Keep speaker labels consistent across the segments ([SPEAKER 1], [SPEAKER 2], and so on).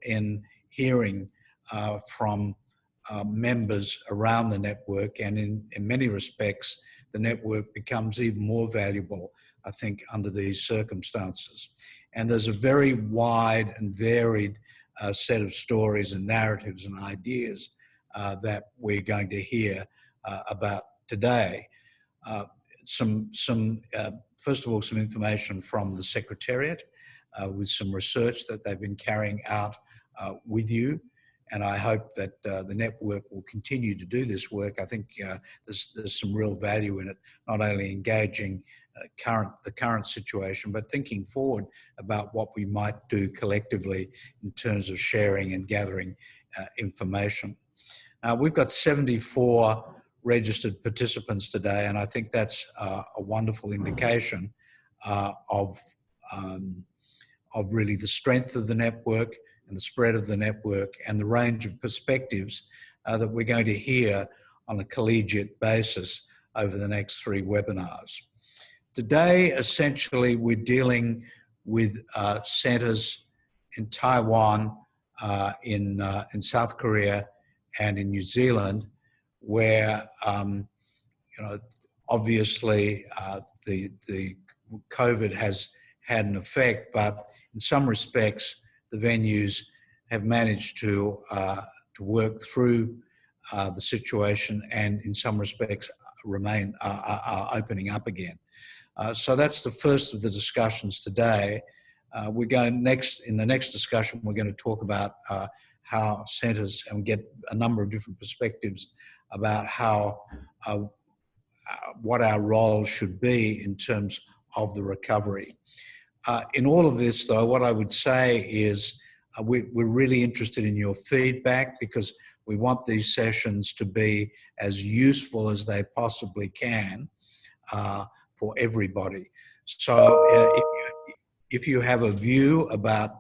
[SPEAKER 1] in hearing from members around the network, and in many respects, the network becomes even more valuable, I think, under these circumstances. And there's a very wide and varied set of stories and narratives and ideas that we're going to hear about today. First of all, some information from the Secretariat with some research that they've been carrying out with you. And I hope that the network will continue to do this work. I think there's some real value in it, not only engaging the current situation, but thinking forward about what we might do collectively in terms of sharing and gathering information. We've got 74 registered participants today, and I think that's a wonderful indication of really the strength of the network and the spread of the network and the range of perspectives that we're going to hear on a collegiate basis over the next 3 webinars. Today, essentially, we're dealing with centres in Taiwan, in South Korea, and in New Zealand, where obviously the COVID has had an effect, but in some respects, the venues have managed to work through the situation, and in some respects are opening up again. So that's the first of the discussions today. We're going in the next discussion, we're going to talk about how centres, and get a number of different perspectives about how what our role should be in terms of the recovery. In all of this, though, what I would say is we're really interested in your feedback, because we want these sessions to be as useful as they possibly can for everybody. So if you have a view about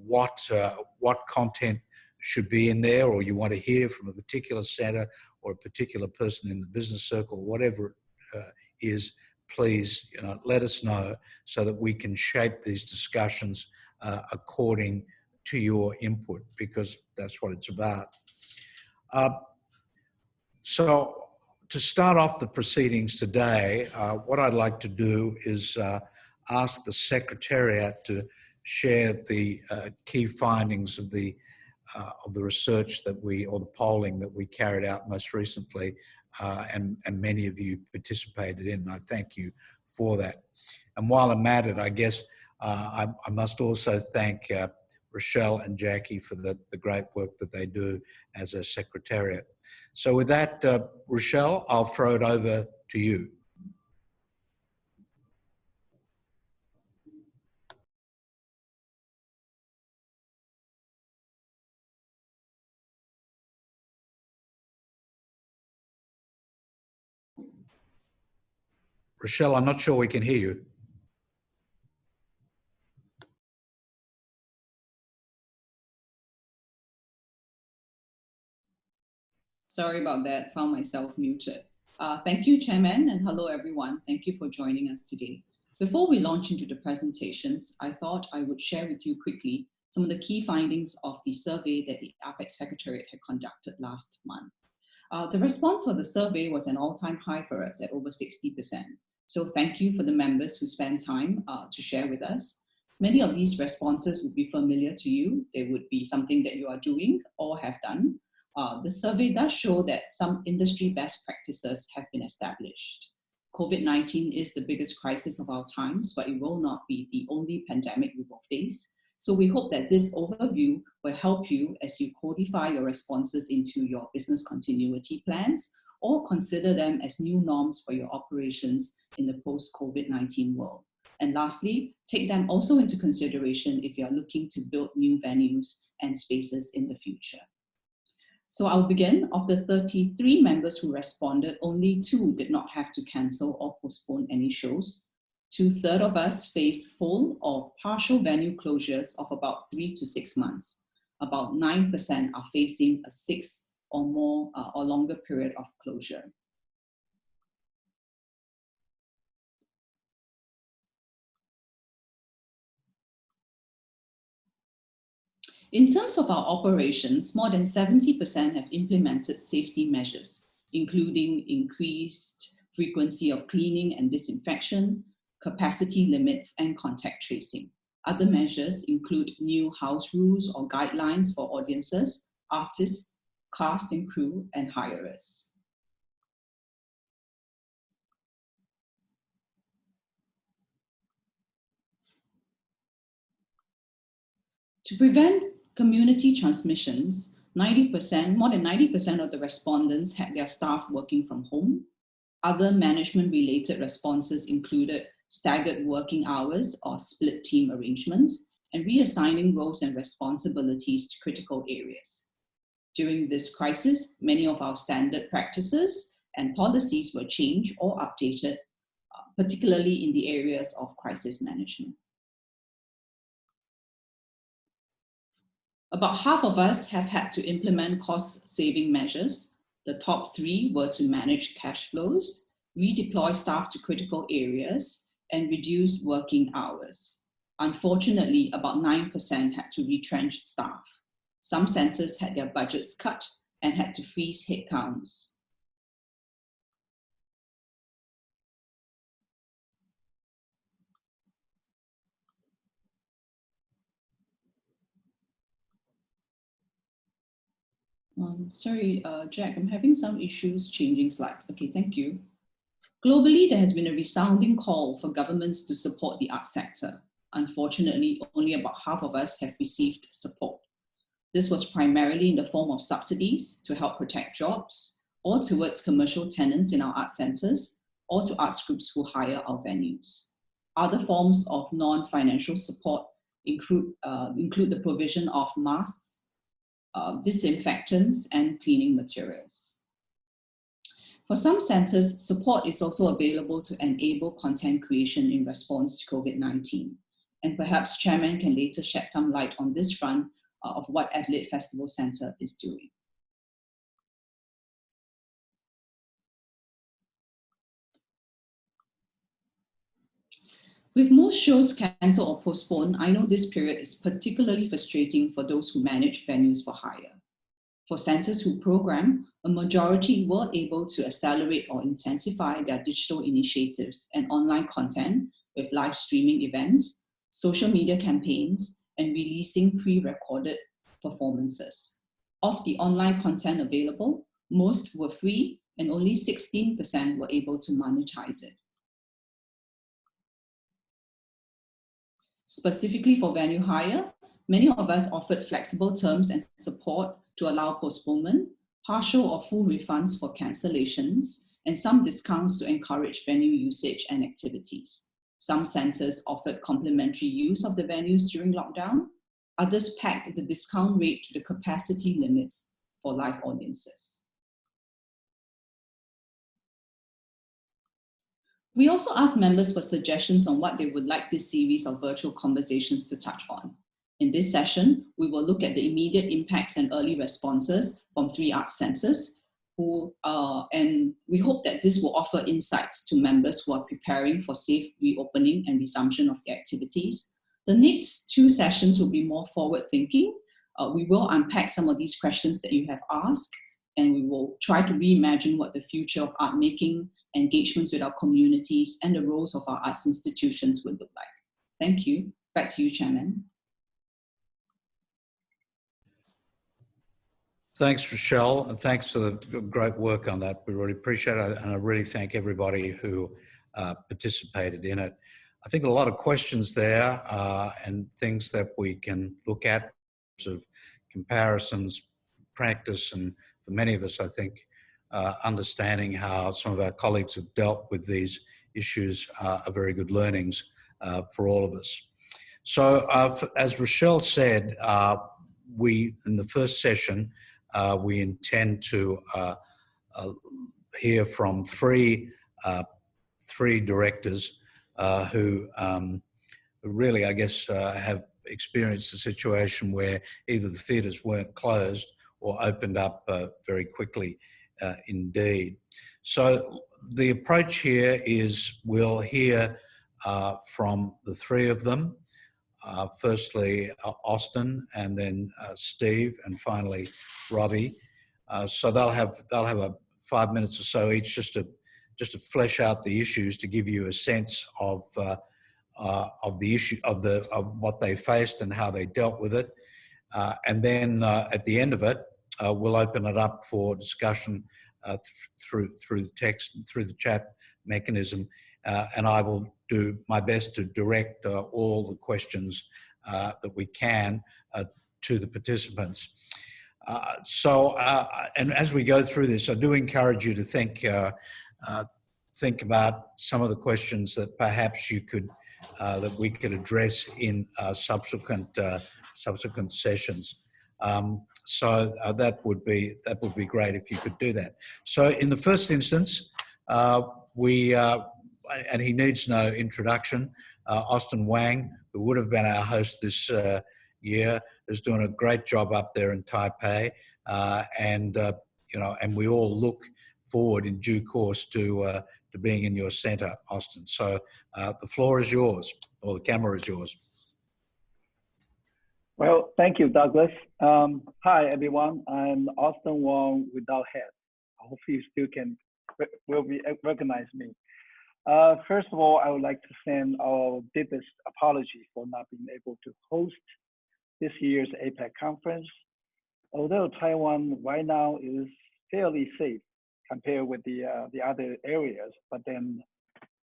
[SPEAKER 1] what content should be in there, or you want to hear from a particular centre or a particular person in the business circle, whatever it is, please let us know so that we can shape these discussions according to your input, because that's what it's about. So to start off the proceedings today, what I'd like to do is ask the Secretariat to share the key findings of the research that or the polling that we carried out most recently, and many of you participated in, and I thank you for that. And while I'm at it, I guess I must also thank Rochelle and Jackie for the great work that they do as a Secretariat. So with that, Rochelle, I'll throw it over to you. Rochelle, I'm not sure we can hear you.
[SPEAKER 2] Sorry about that, found myself muted. Thank you, Chairman, and hello, everyone. Thank you for joining us today. Before we launch into the presentations, I thought I would share with you quickly some of the key findings of the survey that the AAPPAC Secretariat had conducted last month. The response for the survey was an all-time high for us at over 60%. So thank you for the members who spent time to share with us. Many of these responses would be familiar to you. They would be something that you are doing or have done. The survey does show that some industry best practices have been established. COVID-19 is the biggest crisis of our times, but it will not be the only pandemic we will face. So we hope that this overview will help you as you codify your responses into your business continuity plans, or consider them as new norms for your operations in the post-COVID-19 world. And lastly, take them also into consideration if you are looking to build new venues and spaces in the future. So I'll begin. Of the 33 members who responded, only 2 did not have to cancel or postpone any shows. 2/3 of us faced full or partial venue closures of about 3 to 6 months. About 9% are facing a 6 or more or longer period of closure. In terms of our operations, more than 70% have implemented safety measures, including increased frequency of cleaning and disinfection, capacity limits, and contact tracing. Other measures include new house rules or guidelines for audiences, artists, cast and crew, and hirers. To prevent community transmissions, more than 90% of the respondents had their staff working from home. Other management-related responses included staggered working hours or split team arrangements, and reassigning roles and responsibilities to critical areas. During this crisis, many of our standard practices and policies were changed or updated, particularly in the areas of crisis management. About half of us have had to implement cost-saving measures. The top three were to manage cash flows, redeploy staff to critical areas, and reduce working hours. Unfortunately, about 9% had to retrench staff. Some centres had their budgets cut and had to freeze headcounts. Sorry, Jack, I'm having some issues changing slides. Okay, thank you. Globally, there has been a resounding call for governments to support the arts sector. Unfortunately, only about half of us have received support. This was primarily in the form of subsidies to help protect jobs, or towards commercial tenants in our art centres, or to arts groups who hire our venues. Other forms of non-financial support include the provision of masks, disinfectants, and cleaning materials. For some centres, support is also available to enable content creation in response to COVID-19. And perhaps Chairman can later shed some light on this front of what Adelaide Festival Centre is doing. With most shows cancelled or postponed, I know this period is particularly frustrating for those who manage venues for hire. For centres who program, a majority were able to accelerate or intensify their digital initiatives and online content with live streaming events, social media campaigns, and releasing pre-recorded performances. Of the online content available, most were free and only 16% were able to monetize it. Specifically for venue hire, many of us offered flexible terms and support to allow postponement, partial or full refunds for cancellations, and some discounts to encourage venue usage and activities. Some centres offered complimentary use of the venues during lockdown. Others pegged the discount rate to the capacity limits for live audiences. We also asked members for suggestions on what they would like this series of virtual conversations to touch on. In this session, we will look at the immediate impacts and early responses from 3 arts centres, and we hope that this will offer insights to members who are preparing for safe reopening and resumption of their activities. The next 2 sessions will be more forward-thinking. We will unpack some of these questions that you have asked, and we will try to reimagine what the future of art making, engagements with our communities, and the roles of our arts institutions would look like. Thank you. Back to you, Chairman.
[SPEAKER 1] Thanks, Rochelle, and thanks for the great work on that. We really appreciate it, and I really thank everybody who participated in it. I think a lot of questions there and things that we can look at, sort of comparisons, practice, and for many of us, I think, understanding how some of our colleagues have dealt with these issues are very good learnings for all of us. So as Rochelle said, in the first session, we intend to hear from three directors who really, I guess, have experienced a situation where either the theatres weren't closed or opened up very quickly indeed. So the approach here is we'll hear from the 3 of them. firstly Austin, and then Steve, and finally Robbie. So they'll have a 5 minutes or so each just to flesh out the issues, to give you a sense of the issue of what they faced and how they dealt with it. And then at the end of it, we'll open it up for discussion through the text and through the chat mechanism. And I will do my best to direct all the questions that we can to the participants. And as we go through this, I do encourage you to think about some of the questions that perhaps you could that we could address in subsequent sessions. That would be great if you could do that. So in the first instance, and he needs no introduction, Austin Wang, who would have been our host this year, is doing a great job up there in Taipei, and we all look forward in due course to being in your centre, Austin. So the floor is yours, or the camera is yours.
[SPEAKER 3] Well, thank you, Douglas. Hi, everyone. I'm Austin Wang without head. I hope you still will recognize me. First of all, I would like to send our deepest apology for not being able to host this year's APAC conference. Although Taiwan right now is fairly safe compared with the other areas, but then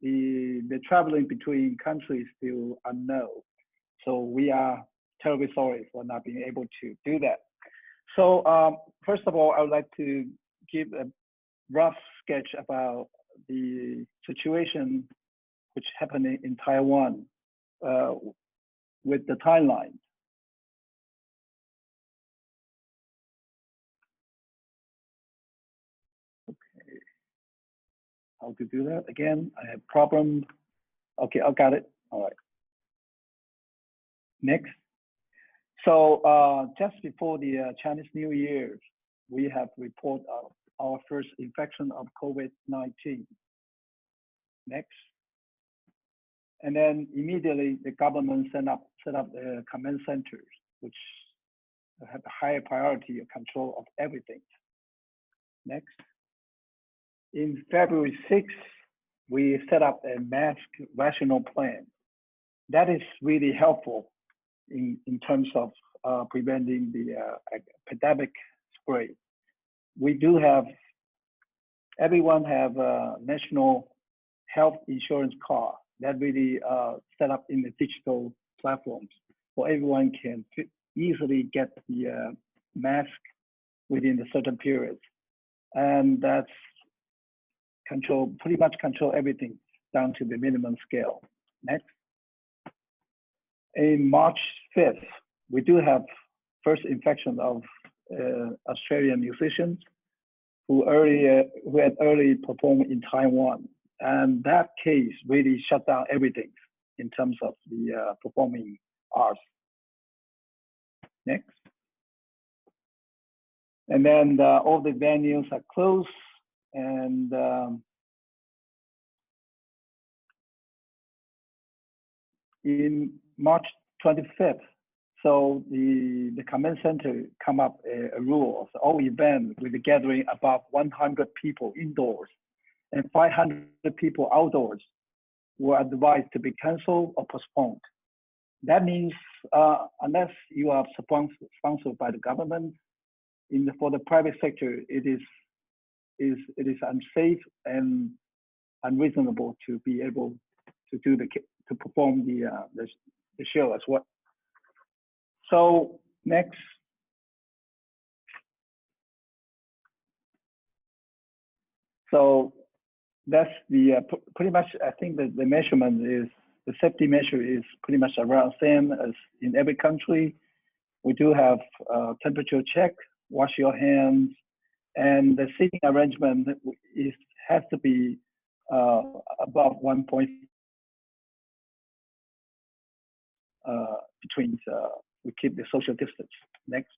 [SPEAKER 3] the traveling between countries still unknown. So we are terribly sorry for not being able to do that. So first of all, I would like to give a rough sketch about the situation which happened in Taiwan with the timeline. Okay, how to do that again? I have problem. Okay, I got it. All right. Next. So just before the Chinese New Year, we have reported our first infection of COVID-19. Next. And then immediately the government set up the command centers, which have a higher priority of control of everything. Next. In February 6th, we set up a mask rational plan. That is really helpful in terms of preventing the epidemic spread. We do have, everyone have a national health insurance card that really set up in the digital platforms, so everyone can easily get the mask within a certain period. And that's pretty much control everything down to the minimum scale. Next. In March 5th, we do have first infection of Australian musicians who had early performed in Taiwan. And that case really shut down everything in terms of the performing arts. Next. And then all the venues are closed, and in March 25th, so the command center come up a rule of all events with a gathering above 100 people indoors and 500 people outdoors were advised to be canceled or postponed. That means unless you are sponsored by the government, for the private sector, it is unsafe and unreasonable to be able to perform the show as well. So next. So that's the pretty much, I think that the measurement is, the safety measure is pretty much around same as in every country. We do have temperature check, wash your hands, and the seating arrangement has to be above 1 point between, we keep the social distance. Next.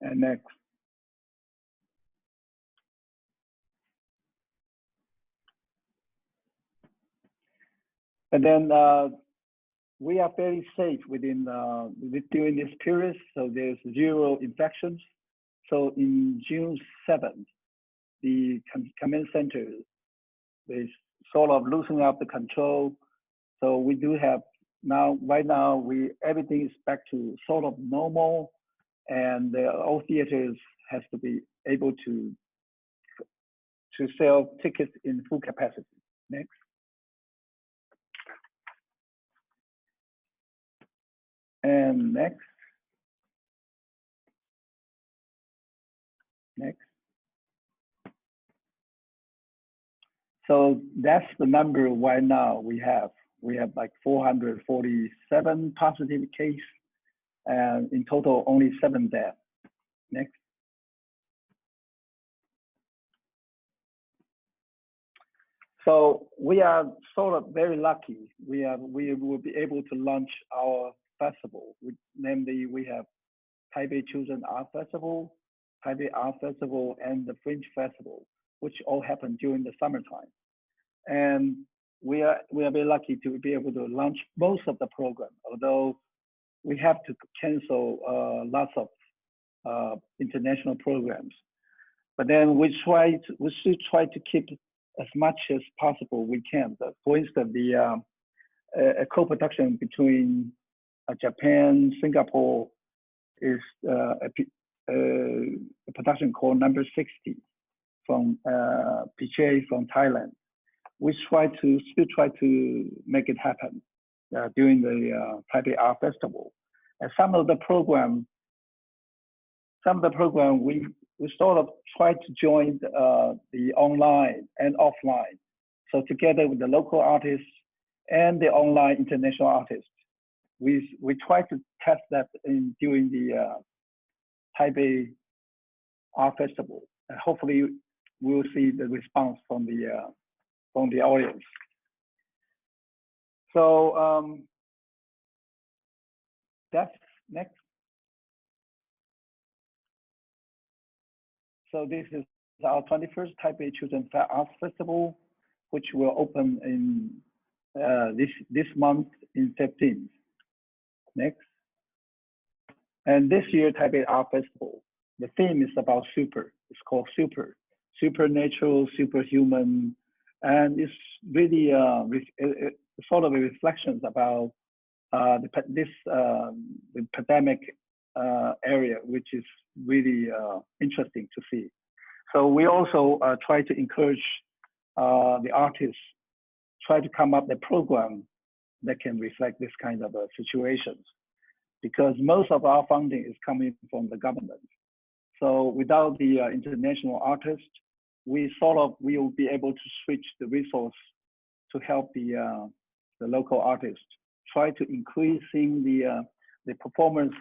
[SPEAKER 3] And next. And then we are very safe during this period. So there's 0 infections. So in June 7th, the command center is sort of loosening up the control. So we do have right now, everything is back to sort of normal, and all theaters has to be able to sell tickets in full capacity. Next. And next. Next. So that's the number right now we have. We have like 447 positive cases, and in total only 7 deaths. Next. So we are sort of very lucky. We will be able to launch our festival. Namely, we have Taipei Children Art Festival, Taipei Art Festival, and the Fringe Festival, which all happen during the summertime. And we are very lucky to be able to launch most of the program, although we have to cancel lots of international programs. But then we should try to keep as much as possible we can. But for instance, a co-production between Japan, Singapore is a production called Number 60 from Piche from Thailand. We still try to make it happen during the Taipei Art Festival. And some of the program we sort of try to join the online and offline. So together with the local artists and the online international artists, we try to test that during the Taipei Art Festival. And hopefully we will see the response from the audience. So that's next. So this is our 21st Taipei Children's Arts Festival, which will open in this month in 15th. Next. And this year Taipei Art Festival, the theme is about super. It's called Super, supernatural, superhuman, and it's really sort of a reflection about the pandemic area, which is really interesting to see. So we also try to encourage the artists, try to come up with a program that can reflect this kind of situations, because most of our funding is coming from the government. So without the international artists, we will be able to switch the resource to help the local artists, try to increasing the performance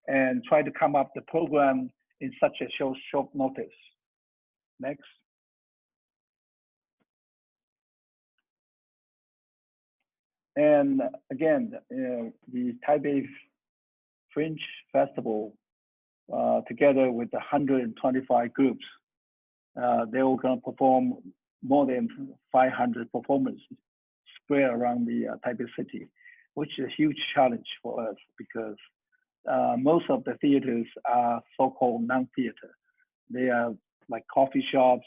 [SPEAKER 3] and try to come up the program in such a short notice. Next. And again, the Taipei Fringe Festival, together with 125 groups, they were going to perform more than 500 performances spread around the Taipei city, which is a huge challenge for us because most of the theaters are so-called non-theater. They are like coffee shops,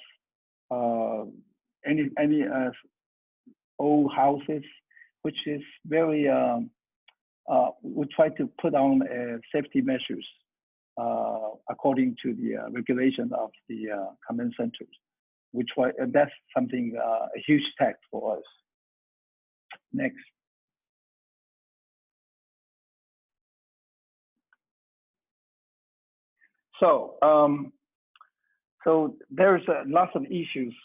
[SPEAKER 3] any old houses, which is very, we try to put on safety measures according to the regulation of the command centers, that's something, a huge task for us. Next. So, so there's lots of issues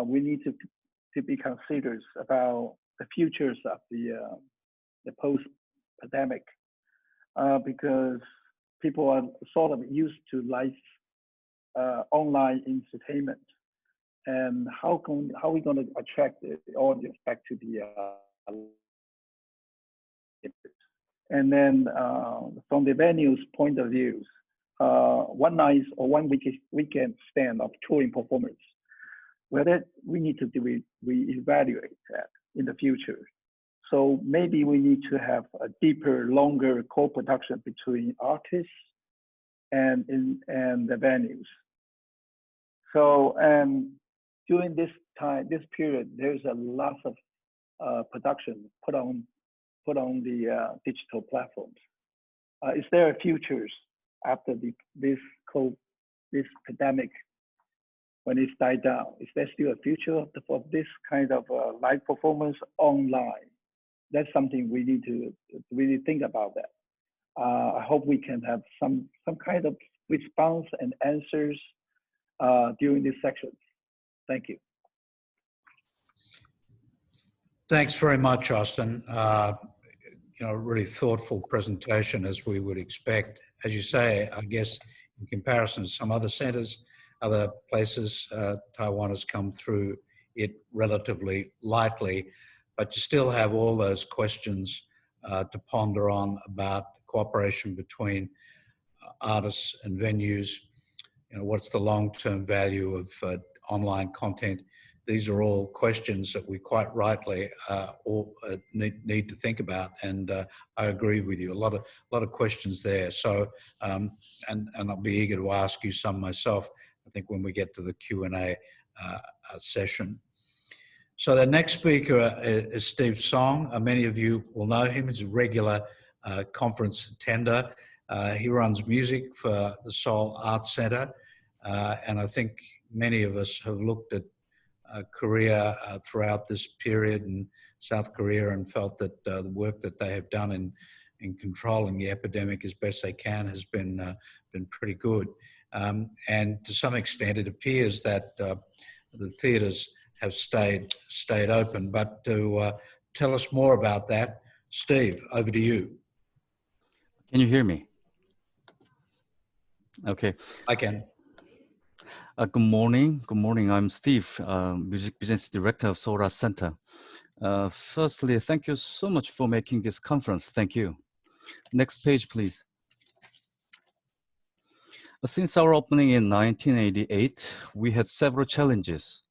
[SPEAKER 3] we need to be considered about the futures of the post-pandemic, because people are sort of used to live online entertainment, and how are we going to attract the audience back to the and then from the venue's point of view, one night or 1 weekend stand of touring performance, whether we need to reevaluate that in the future. So maybe we need to have a deeper, longer co-production between artists and the venues. So during this time, this period, there's a lot of production put on the digital platforms. Is there a futures after this pandemic, when it's died down? Is there still a future of this kind of live performance online? That's something we need to really think about that. I hope we can have some kind of response and answers during this section. Thank you.
[SPEAKER 1] Thanks very much, Austin. Really thoughtful presentation, as we would expect. As you say, I guess in comparison to some other centers, other places, Taiwan has come through it relatively lightly, but you still have all those questions to ponder on about cooperation between artists and venues. What's the long-term value of online content? These are all questions that we quite rightly all need to think about, and I agree with you. A lot of questions there. So, and I'll be eager to ask you some myself, I think, when we get to the Q&A session. So the next speaker is Steve Song. Many of you will know him. He's a regular conference attender. He runs music for the Seoul Arts Center, and I think many of us have looked at Korea throughout this period, and South Korea, and felt that the work that they have done in controlling the epidemic as best they can has been pretty good. And to some extent, it appears that the theatres have stayed open. But to tell us more about that, Steve, over to you.
[SPEAKER 4] Can you hear me? Okay.
[SPEAKER 1] I can.
[SPEAKER 4] Good morning. Good morning. I'm Steve, Music Business Director of Seoul Arts Center. Firstly, thank you so much for making this conference. Thank you. Next page, please. Since our opening in 1988, we had several challenges.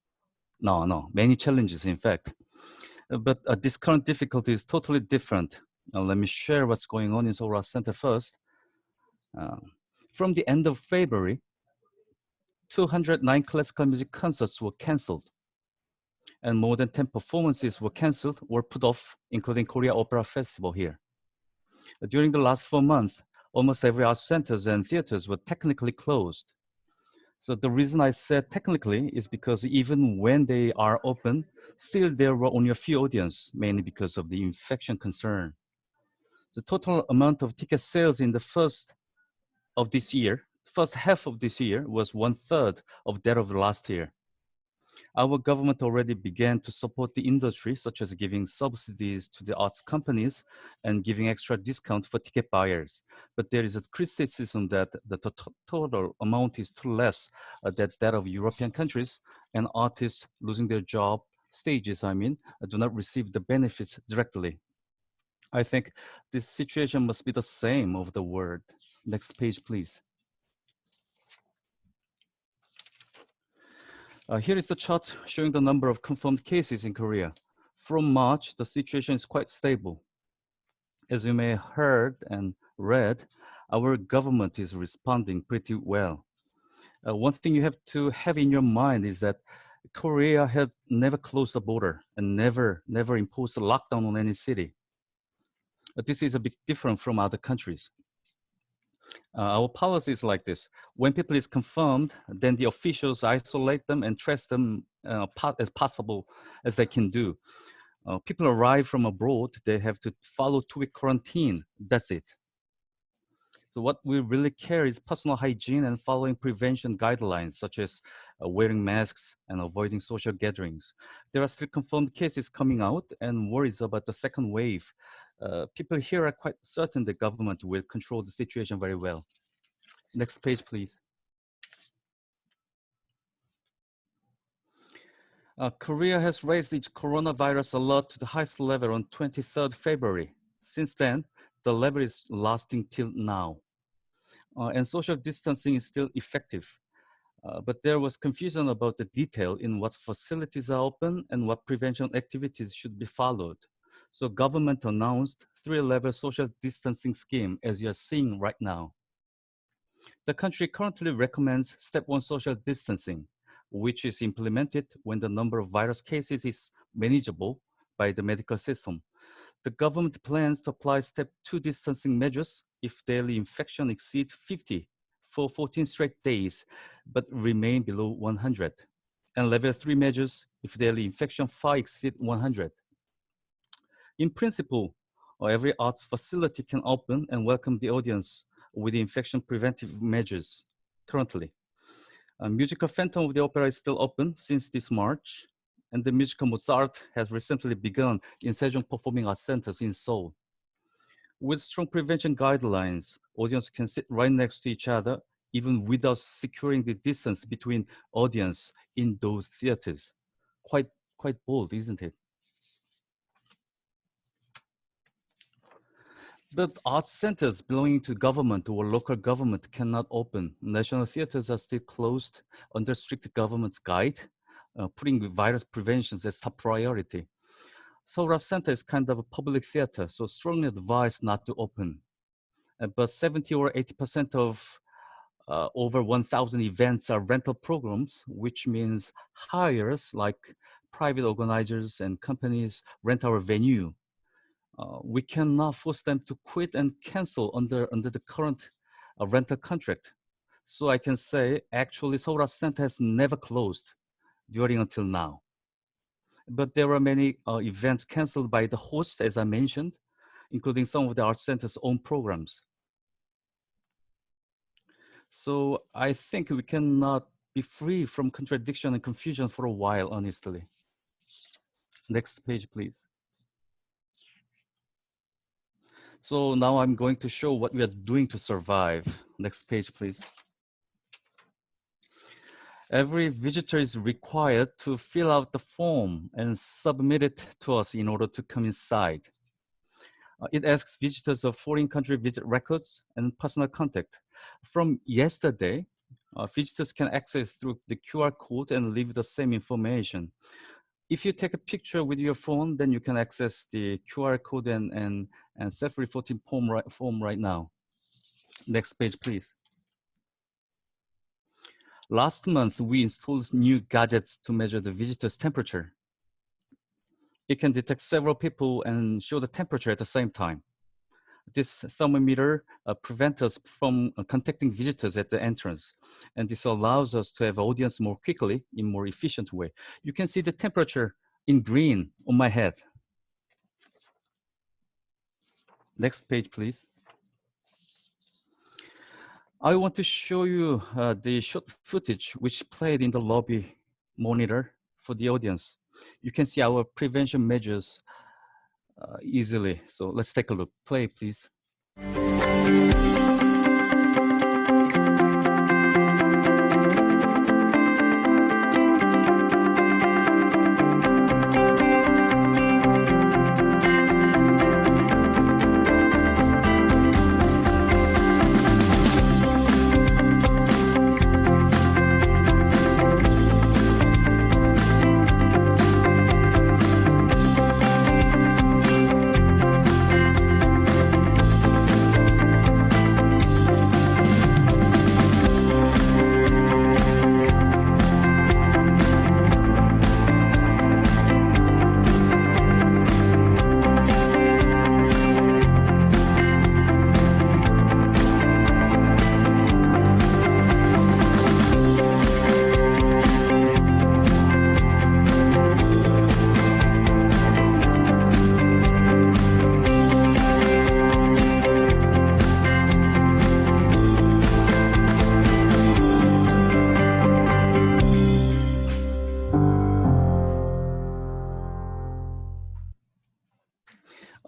[SPEAKER 4] Many challenges, in fact. But this current difficulty is totally different. Now, let me share what's going on in Seoul Arts Center first. From the end of February, 209 classical music concerts were canceled, and more than 10 performances were canceled or put off, including Korea Opera Festival here. During the last 4 months, almost every art centers and theaters were technically closed. So the reason I said technically is because even when they are open, still there were only a few audience, mainly because of the infection concern. The total amount of ticket sales in the first half of this year was 1/3 of that of last year. Our government already began to support the industry, such as giving subsidies to the arts companies and giving extra discount for ticket buyers. But there is a criticism that the total amount is too less than that of European countries, and artists losing their job, stages, do not receive the benefits directly. I think this situation must be the same over the world. Next page, please. Here is the chart showing the number of confirmed cases in Korea. From March, the situation is quite stable. As you may have heard and read, our government is responding pretty well. One thing you have to have in your mind is that Korea had never closed the border and never imposed a lockdown on any city. This is a bit different from other countries. Our policy is like this. When people is confirmed, then the officials isolate them and trace them as possible as they can do. People arrive from abroad, they have to follow 2-week quarantine. That's it. So what we really care is personal hygiene and following prevention guidelines, such as wearing masks and avoiding social gatherings. There are still confirmed cases coming out and worries about the second wave. People here are quite certain the government will control the situation very well. Next page, please. Korea has raised its coronavirus alert to the highest level on 23rd February. Since then, the level is lasting till now. And social distancing is still effective. But there was confusion about the detail in what facilities are open and what prevention activities should be followed. So government announced 3-level social distancing scheme, as you are seeing right now. The country currently recommends step 1 social distancing, which is implemented when the number of virus cases is manageable by the medical system. The government plans to apply step 2 distancing measures if daily infection exceed 50 for 14 straight days, but remain below 100. And level 3 measures if daily infection far exceed 100. In principle, every arts facility can open and welcome the audience with the infection preventive measures currently. Musical Phantom of the Opera is still open since this March, and the musical Mozart has recently begun in Sejong Performing Arts Centers in Seoul. With strong prevention guidelines, audience can sit right next to each other, even without securing the distance between audience in those theaters. Quite bold, isn't it? But arts centers belonging to government or local government cannot open. National theaters are still closed under strict government's guide, putting virus prevention as top priority. Seoul Arts Center is kind of a public theater, so strongly advised not to open. But 70 or 80% of over 1,000 events are rental programs, which means hires like private organizers and companies rent our venue. We cannot force them to quit and cancel under the current rental contract. So I can say, actually, Seoul Arts Center has never closed during until now. But there are many events canceled by the host, as I mentioned, including some of the Arts Center's own programs. So I think we cannot be free from contradiction and confusion for a while, honestly. Next page, please. So now I'm going to show what we are doing to survive. Next page, please. Every visitor is required to fill out the form and submit it to us in order to come inside. It asks visitors of foreign country visit records and personal contact. From yesterday, visitors can access through the QR code and leave the same information. If you take a picture with your phone, then you can access the QR code and self-reporting form right now. Next page, please. Last month, we installed new gadgets to measure the visitor's temperature. It can detect several people and show the temperature at the same time. This thermometer prevents us from contacting visitors at the entrance. And this allows us to have audience more quickly in a more efficient way. You can see the temperature in green on my head. Next page, please. I want to show you the short footage which played in the lobby monitor for the audience. You can see our prevention measures easily. So let's take a look. Play, please.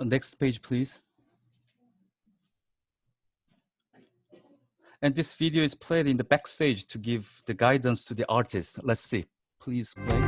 [SPEAKER 4] Next page, please. And this video is played in the backstage to give the guidance to the artist. Let's see. Please play.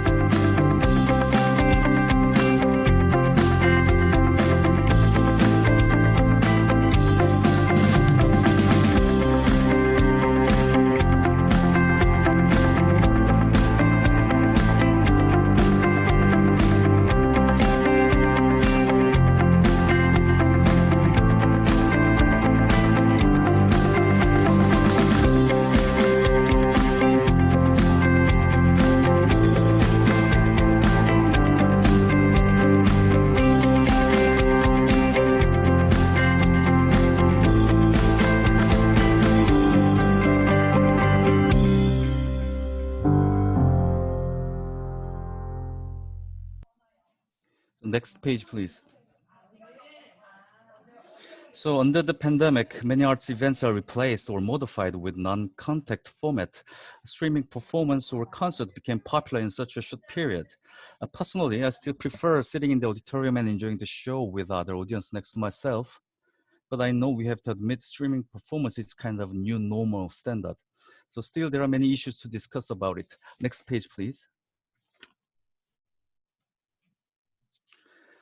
[SPEAKER 4] Next page, please. So under the pandemic, many arts events are replaced or modified with non-contact format. Streaming performance or concert became popular in such a short period. Personally, I still prefer sitting in the auditorium and enjoying the show with other audience next to myself. But I know we have to admit streaming performance is kind of new normal standard. So still there are many issues to discuss about it. Next page, please.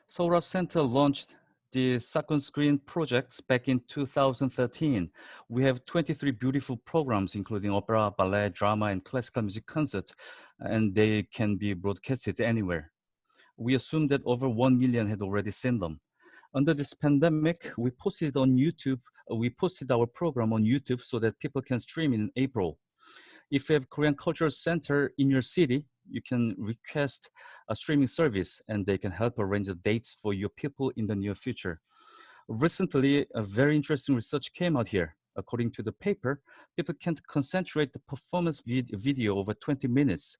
[SPEAKER 4] Seoul Center launched the second screen projects back in 2013. We have 23 beautiful programs, including opera, ballet, drama, and classical music concerts, and they can be broadcasted anywhere. We assume that over 1 million had already seen them. Under this pandemic, we posted on YouTube. We posted our program on YouTube so that people can stream in April. If you have Korean Cultural Center in your city, you can request a streaming service and they can help arrange the dates for your people in the near future. Recently, a very interesting research came out here. According to the paper, people can't concentrate the performance video over 20 minutes.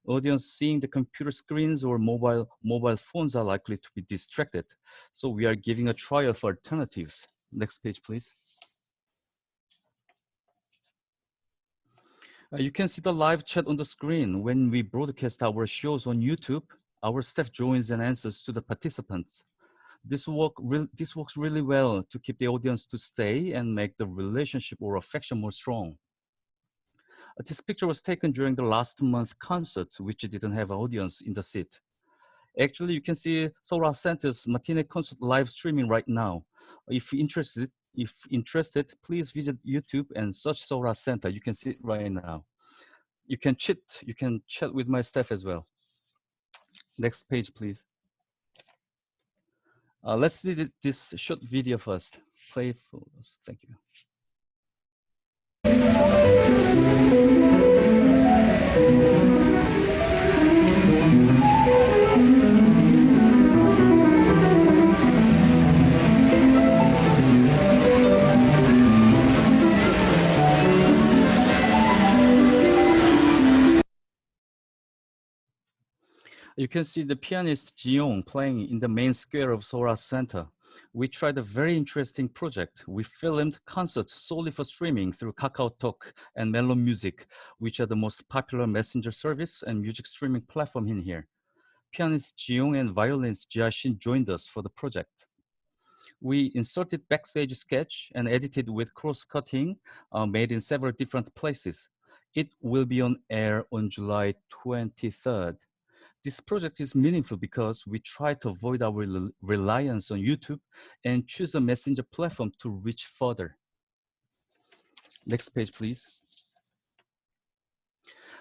[SPEAKER 4] Audience seeing the computer screens or mobile phones are likely to be distracted. So we are giving a trial for alternatives. Next page, please. You can see the live chat on the screen. When we broadcast our shows on YouTube, our staff joins and answers to the participants. This works really well to keep the audience to stay and make the relationship or affection more strong. This picture was taken during the last month concert, which didn't have an audience in the seat. Actually, you can see Seoul Center's matinee concert live streaming right now. If interested, please visit YouTube and search Seoul Center. You can see it right now. You can chat with my staff as well. Next page, please. Let's see this short video first. Play for us. Thank you. You can see the pianist Jiyoung playing in the main square of Seoul Center. We tried a very interesting project. We filmed concerts solely for streaming through KakaoTalk and Melon Music, which are the most popular messenger service and music streaming platform in here. Pianist Jiyoung and violinist Jiashin joined us for the project. We inserted backstage sketch and edited with cross-cutting made in several different places. It will be on air on July 23rd. This project is meaningful because we try to avoid our reliance on YouTube and choose a messenger platform to reach further. Next page, please.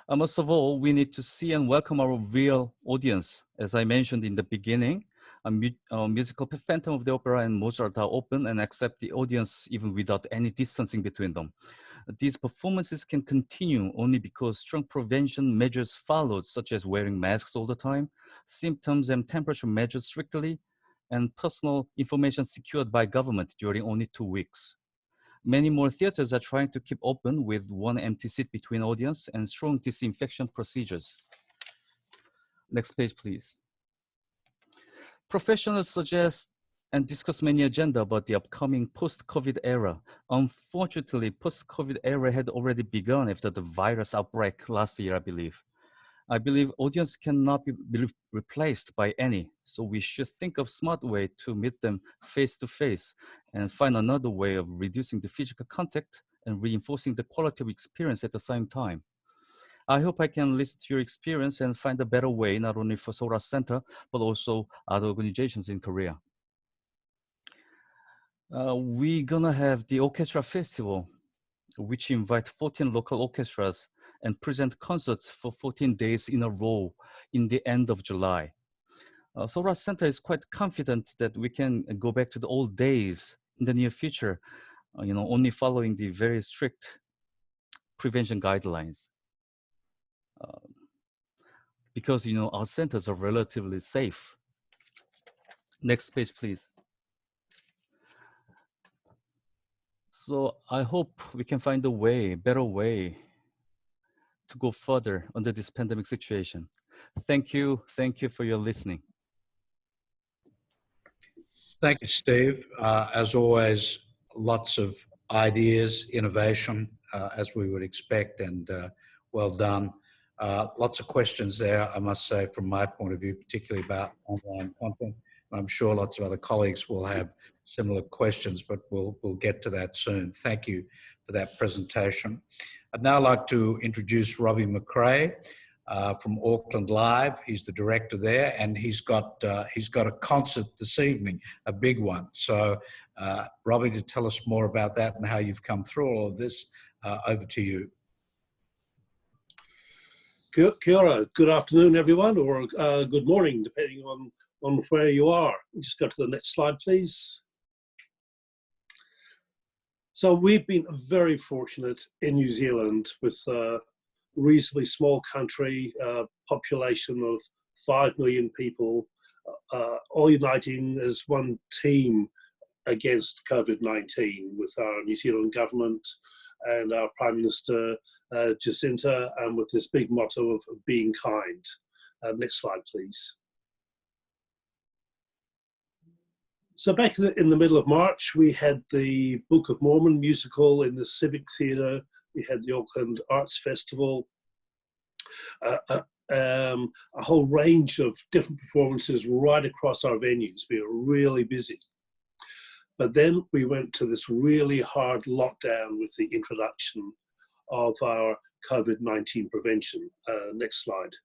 [SPEAKER 4] Most of all, we need to see and welcome our real audience. As I mentioned in the beginning, musical Phantom of the Opera and Mozart are open and accept the audience even without any distancing between them. These performances can continue only because strong prevention measures followed, such as wearing masks all the time, symptoms and temperature measures strictly, and personal information secured by government during only 2 weeks. Many more theaters are trying to keep open with one empty seat between audience and strong disinfection procedures. Next page, please. Professionals suggest and discuss many agenda about the upcoming post-COVID era. Unfortunately, post-COVID era had already begun after the virus outbreak last year, I believe. I believe audience cannot be replaced by any, so we should think of smart way to meet them face-to-face and find another way of reducing the physical contact and reinforcing the quality of experience at the same time. I hope I can listen to your experience and find a better way, not only for Seoul Center, but also other organizations in Korea. We're gonna have the orchestra festival, which invite 14 local orchestras and present concerts for 14 days in a row in the end of July. Seoul Center is quite confident that we can go back to the old days in the near future, only following the very strict prevention guidelines. Because our centers are relatively safe. Next page, please. So I hope we can find a way, better way to go further under this pandemic situation. Thank you for your listening.
[SPEAKER 1] Thank you, Steve. As always, lots of ideas, innovation, as we would expect, and well done. Lots of questions there, I must say, from my point of view, particularly about online content. I'm sure lots of other colleagues will have similar questions, but we'll get to that soon. Thank you for that presentation. I'd now like to introduce Robbie McRae from Auckland Live. He's the director there, and he's got a concert this evening, a big one. So, Robbie, to tell us more about that and how you've come through all of this, over to you.
[SPEAKER 5] Kia ora. Good afternoon, everyone, or good morning, depending on where you are. Just go to the next slide, please. So we've been very fortunate in New Zealand with a reasonably small country, population of 5 million people, all uniting as one team against COVID-19 with our New Zealand government and our Prime Minister Jacinta, and with this big motto of being kind. Next slide, please. So back in the middle of March, we had the Book of Mormon musical in the Civic Theatre. We had the Auckland Arts Festival, a whole range of different performances right across our venues. We were really busy. But then we went to this really hard lockdown with the introduction of our COVID-19 prevention. Next slide.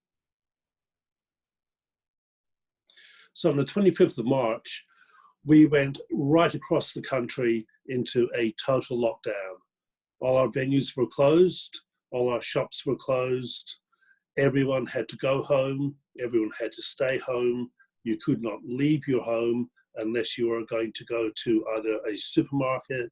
[SPEAKER 5] So on the 25th of March, we went right across the country into a total lockdown. All our venues were closed, all our shops were closed, everyone had to go home, everyone had to stay home. You could not leave your home unless you were going to go to either a supermarket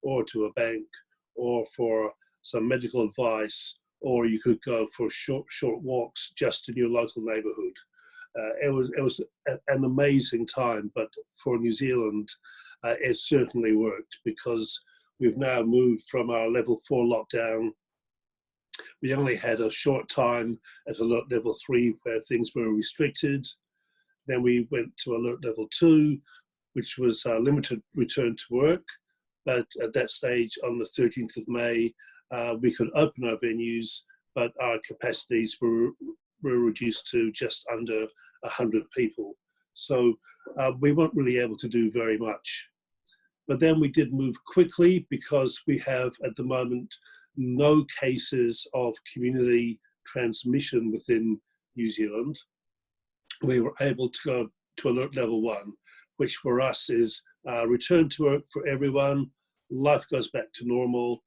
[SPEAKER 5] or to a bank or for some medical advice, or you could go for short walks just in your local neighborhood. It was an amazing time, but for New Zealand, it certainly worked because we've now moved from our level 4 lockdown. We only had a short time at alert level 3 where things were restricted. Then we went to alert level 2, which was limited return to work. But at that stage, on the 13th of May, we could open our venues, but our capacities were reduced to just under 100 people. So we weren't really able to do very much. But then we did move quickly because we have at the moment no cases of community transmission within New Zealand. We were able to go to alert level 1, which for us is return to work for everyone, life goes back to normal,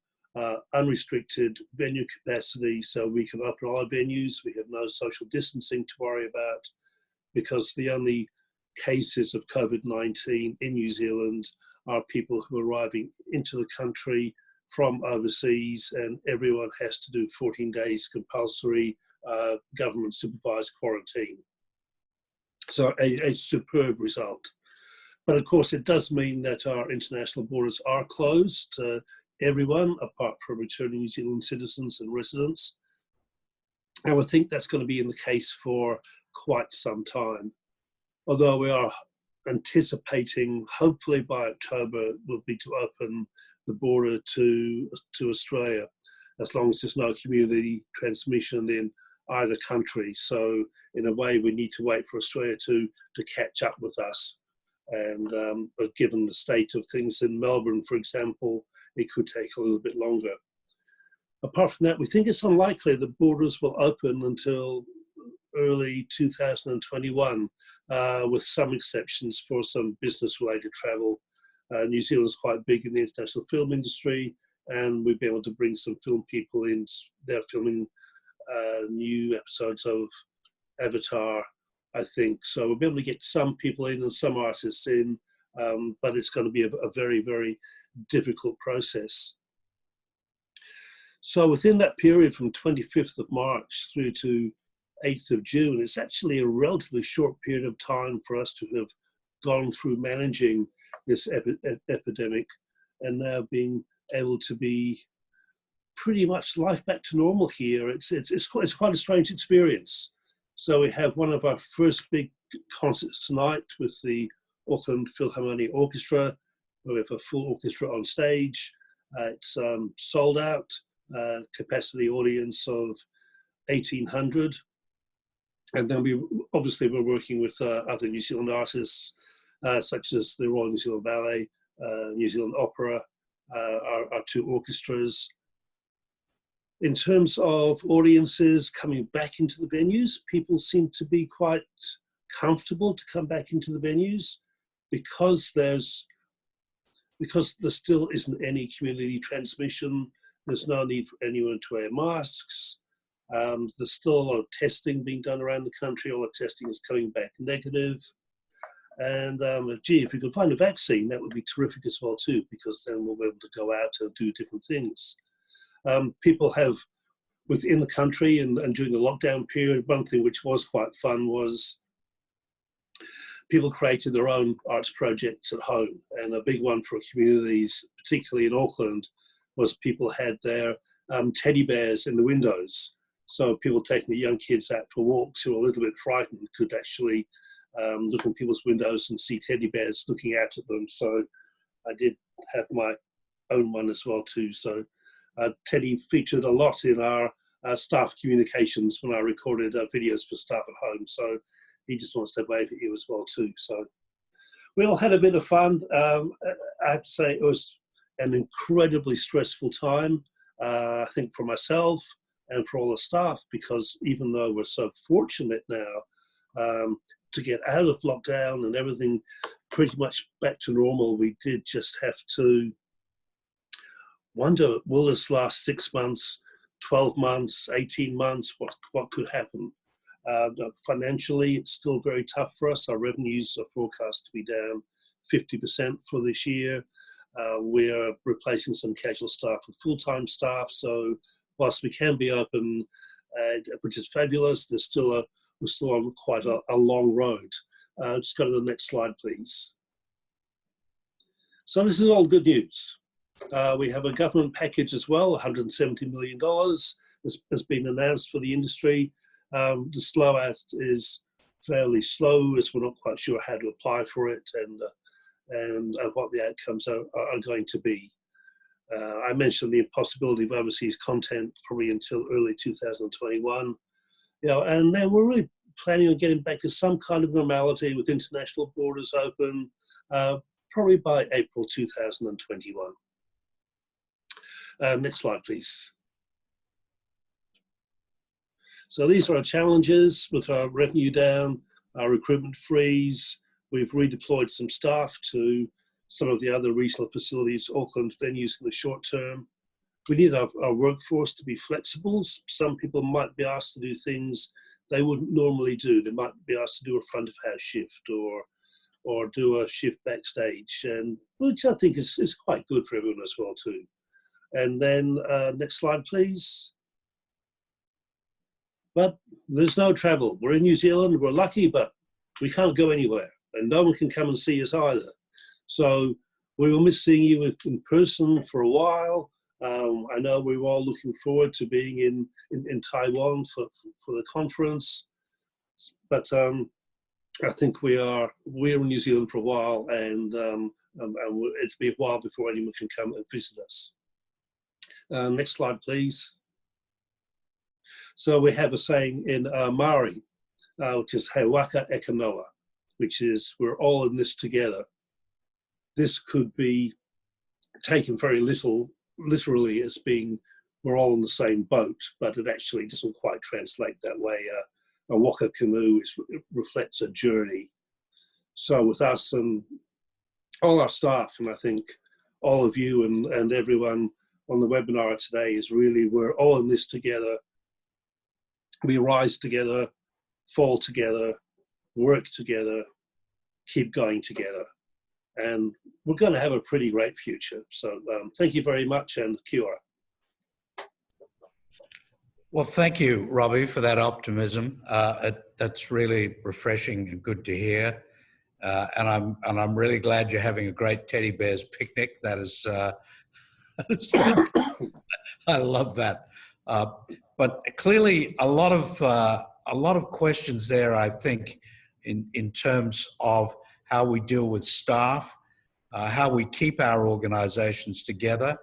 [SPEAKER 5] unrestricted venue capacity, so we can open all our venues. We have no social distancing to worry about because the only cases of COVID-19 in New Zealand are people who are arriving into the country from overseas, and everyone has to do 14 days compulsory government supervised quarantine. So a superb result. But of course, it does mean that our international borders are closed to everyone apart from returning New Zealand citizens and residents. And I think that's going to be in the case for quite some time. Although we are anticipating, hopefully by October, will be to open the border to Australia, as long as there's no community transmission in either country. So in a way, we need to wait for Australia to catch up with us. And but given the state of things in Melbourne, for example, it could take a little bit longer. Apart from that, we think it's unlikely the borders will open until early 2021, with some exceptions for some business-related travel. New Zealand's quite big in the international film industry, and we've been able to bring some film people in. They're filming new episodes of Avatar, I think. So we'll be able to get some people in and some artists in, but it's going to be a very, very difficult process. So within that period from 25th of March through to 8th of June, it's actually a relatively short period of time for us to have gone through managing this epidemic and now being able to be pretty much life back to normal here. It's quite a strange experience. So we have one of our first big concerts tonight with the Auckland Philharmonic Orchestra. We have a full orchestra on stage. It's sold out, capacity audience of 1,800. And then we're working with other New Zealand artists, such as the Royal New Zealand Ballet, New Zealand Opera, our two orchestras. In terms of audiences coming back into the venues, people seem to be quite comfortable to come back into the venues because there still isn't any community transmission. There's no need for anyone to wear masks. There's still a lot of testing being done around the country. All the testing is coming back negative. And gee, if we could find a vaccine, that would be terrific as well too, because then we'll be able to go out and do different things. People have, within the country and during the lockdown period, one thing which was quite fun was people created their own arts projects at home. And a big one for communities, particularly in Auckland, was people had their teddy bears in the windows. So people taking the young kids out for walks who were a little bit frightened could actually look in people's windows and see teddy bears looking out at them. So I did have my own one as well too. So Teddy featured a lot in our staff communications when I recorded videos for staff at home. So he just wants to wave at you as well too. So we all had a bit of fun. I have to say it was an incredibly stressful time, I think for myself and for all the staff, because even though we're so fortunate now to get out of lockdown and everything pretty much back to normal, we did just have to wonder, will this last 6 months, 12 months, 18 months, what could happen? Financially, it's still very tough for us. Our revenues are forecast to be down 50% for this year. We're replacing some casual staff with full-time staff. So whilst we can be open, which is fabulous, we're still on quite a long road. Just go to the next slide, please. So this is all good news. We have a government package as well, $170 million has been announced for the industry. The slow out is fairly slow, as we're not quite sure how to apply for it and what the outcomes are going to be. I mentioned the impossibility of overseas content probably until early 2021. And then we're really planning on getting back to some kind of normality with international borders open, probably by April 2021. Next slide, please. So these are our challenges with our revenue down, our recruitment freeze. We've redeployed some staff to some of the other regional facilities, Auckland venues in the short term. We need our workforce to be flexible. Some people might be asked to do things they wouldn't normally do. They might be asked to do a front of house shift or do a shift backstage, and which I think is quite good for everyone as well too. And then next slide, please. But there's no travel. We're in New Zealand, we're lucky, but we can't go anywhere and no one can come and see us either. So we will miss seeing you in person for a while. I know we were all looking forward to being in Taiwan for the conference, but I think we're in New Zealand for a while, and it'll be a while before anyone can come and visit us. Next slide, please. So we have a saying in Maori, which is he waka e ka noa, which is we're all in this together. This could be taken very literally as being we're all in the same boat, but it actually doesn't quite translate that way. A waka canoe reflects a journey. So with us and all our staff, and I think all of you and everyone on the webinar today, is really we're all in this together. We rise together, fall together, work together, keep going together. And we're going to have a pretty great future. So thank you very much, and kia ora.
[SPEAKER 1] Well, thank you, Robbie, for that optimism. That's really refreshing and good to hear. And I'm really glad you're having a great teddy bears picnic. That is, I love that. But clearly, a lot of questions there, I think, in terms of how we deal with staff, how we keep our organizations together,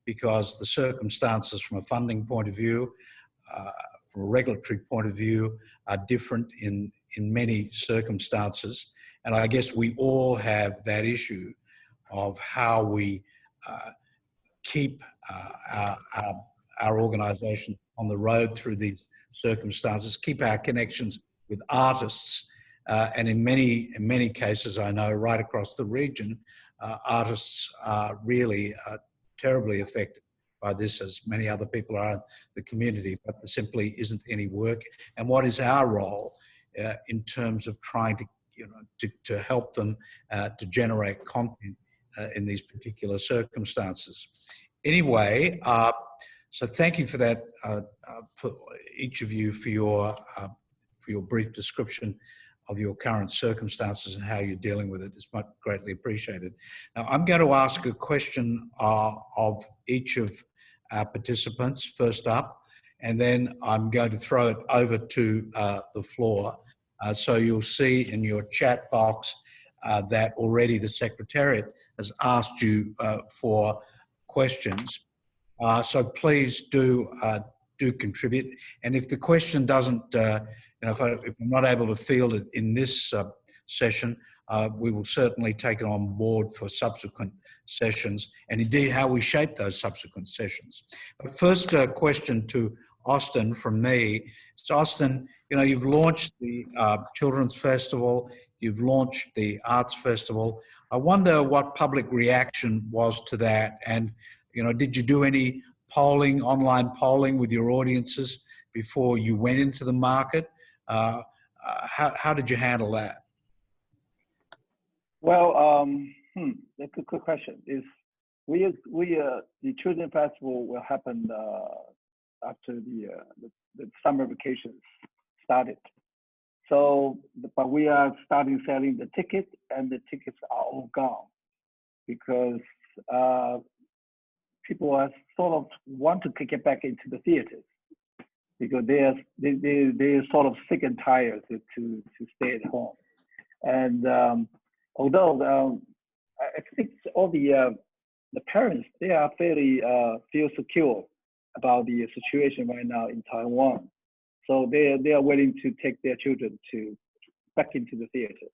[SPEAKER 1] because the circumstances from a funding point of view, from a regulatory point of view, are different in many circumstances. And I guess we all have that issue of how we keep our organisation on the road through these circumstances, keep our connections with artists, and in many cases, I know right across the region, artists are really terribly affected by this, as many other people are in the community, but there simply isn't any work. And what is our role in terms of trying to help them to generate content in these particular circumstances? Anyway, so thank you for that, for each of you, for your brief description of your current circumstances and how you're dealing with it. It's much greatly appreciated. Now, I'm going to ask a question of each of our participants first up, and then I'm going to throw it over to the floor. So you'll see in your chat box that already the Secretariat has asked you for questions. So please do contribute. And if the question doesn't, if I'm not able to field it in this session, we will certainly take it on board for subsequent sessions, and indeed how we shape those subsequent sessions. But first, a question to Austin from me. So Austin, you've launched the Children's Festival, you've launched the Arts Festival. I wonder what public reaction was to that, and did you do any polling, online polling with your audiences before you went into the market? How did you handle that?
[SPEAKER 3] Well, that's a good question. The Children's Festival will happen after the summer vacations started. So, but we are starting selling the tickets, and the tickets are all gone because people are sort of want to get back into the theaters because they're sort of sick and tired to stay at home. And although I think all the parents, they are fairly feel secure about the situation right now in Taiwan, so they are willing to take their children back into the theater.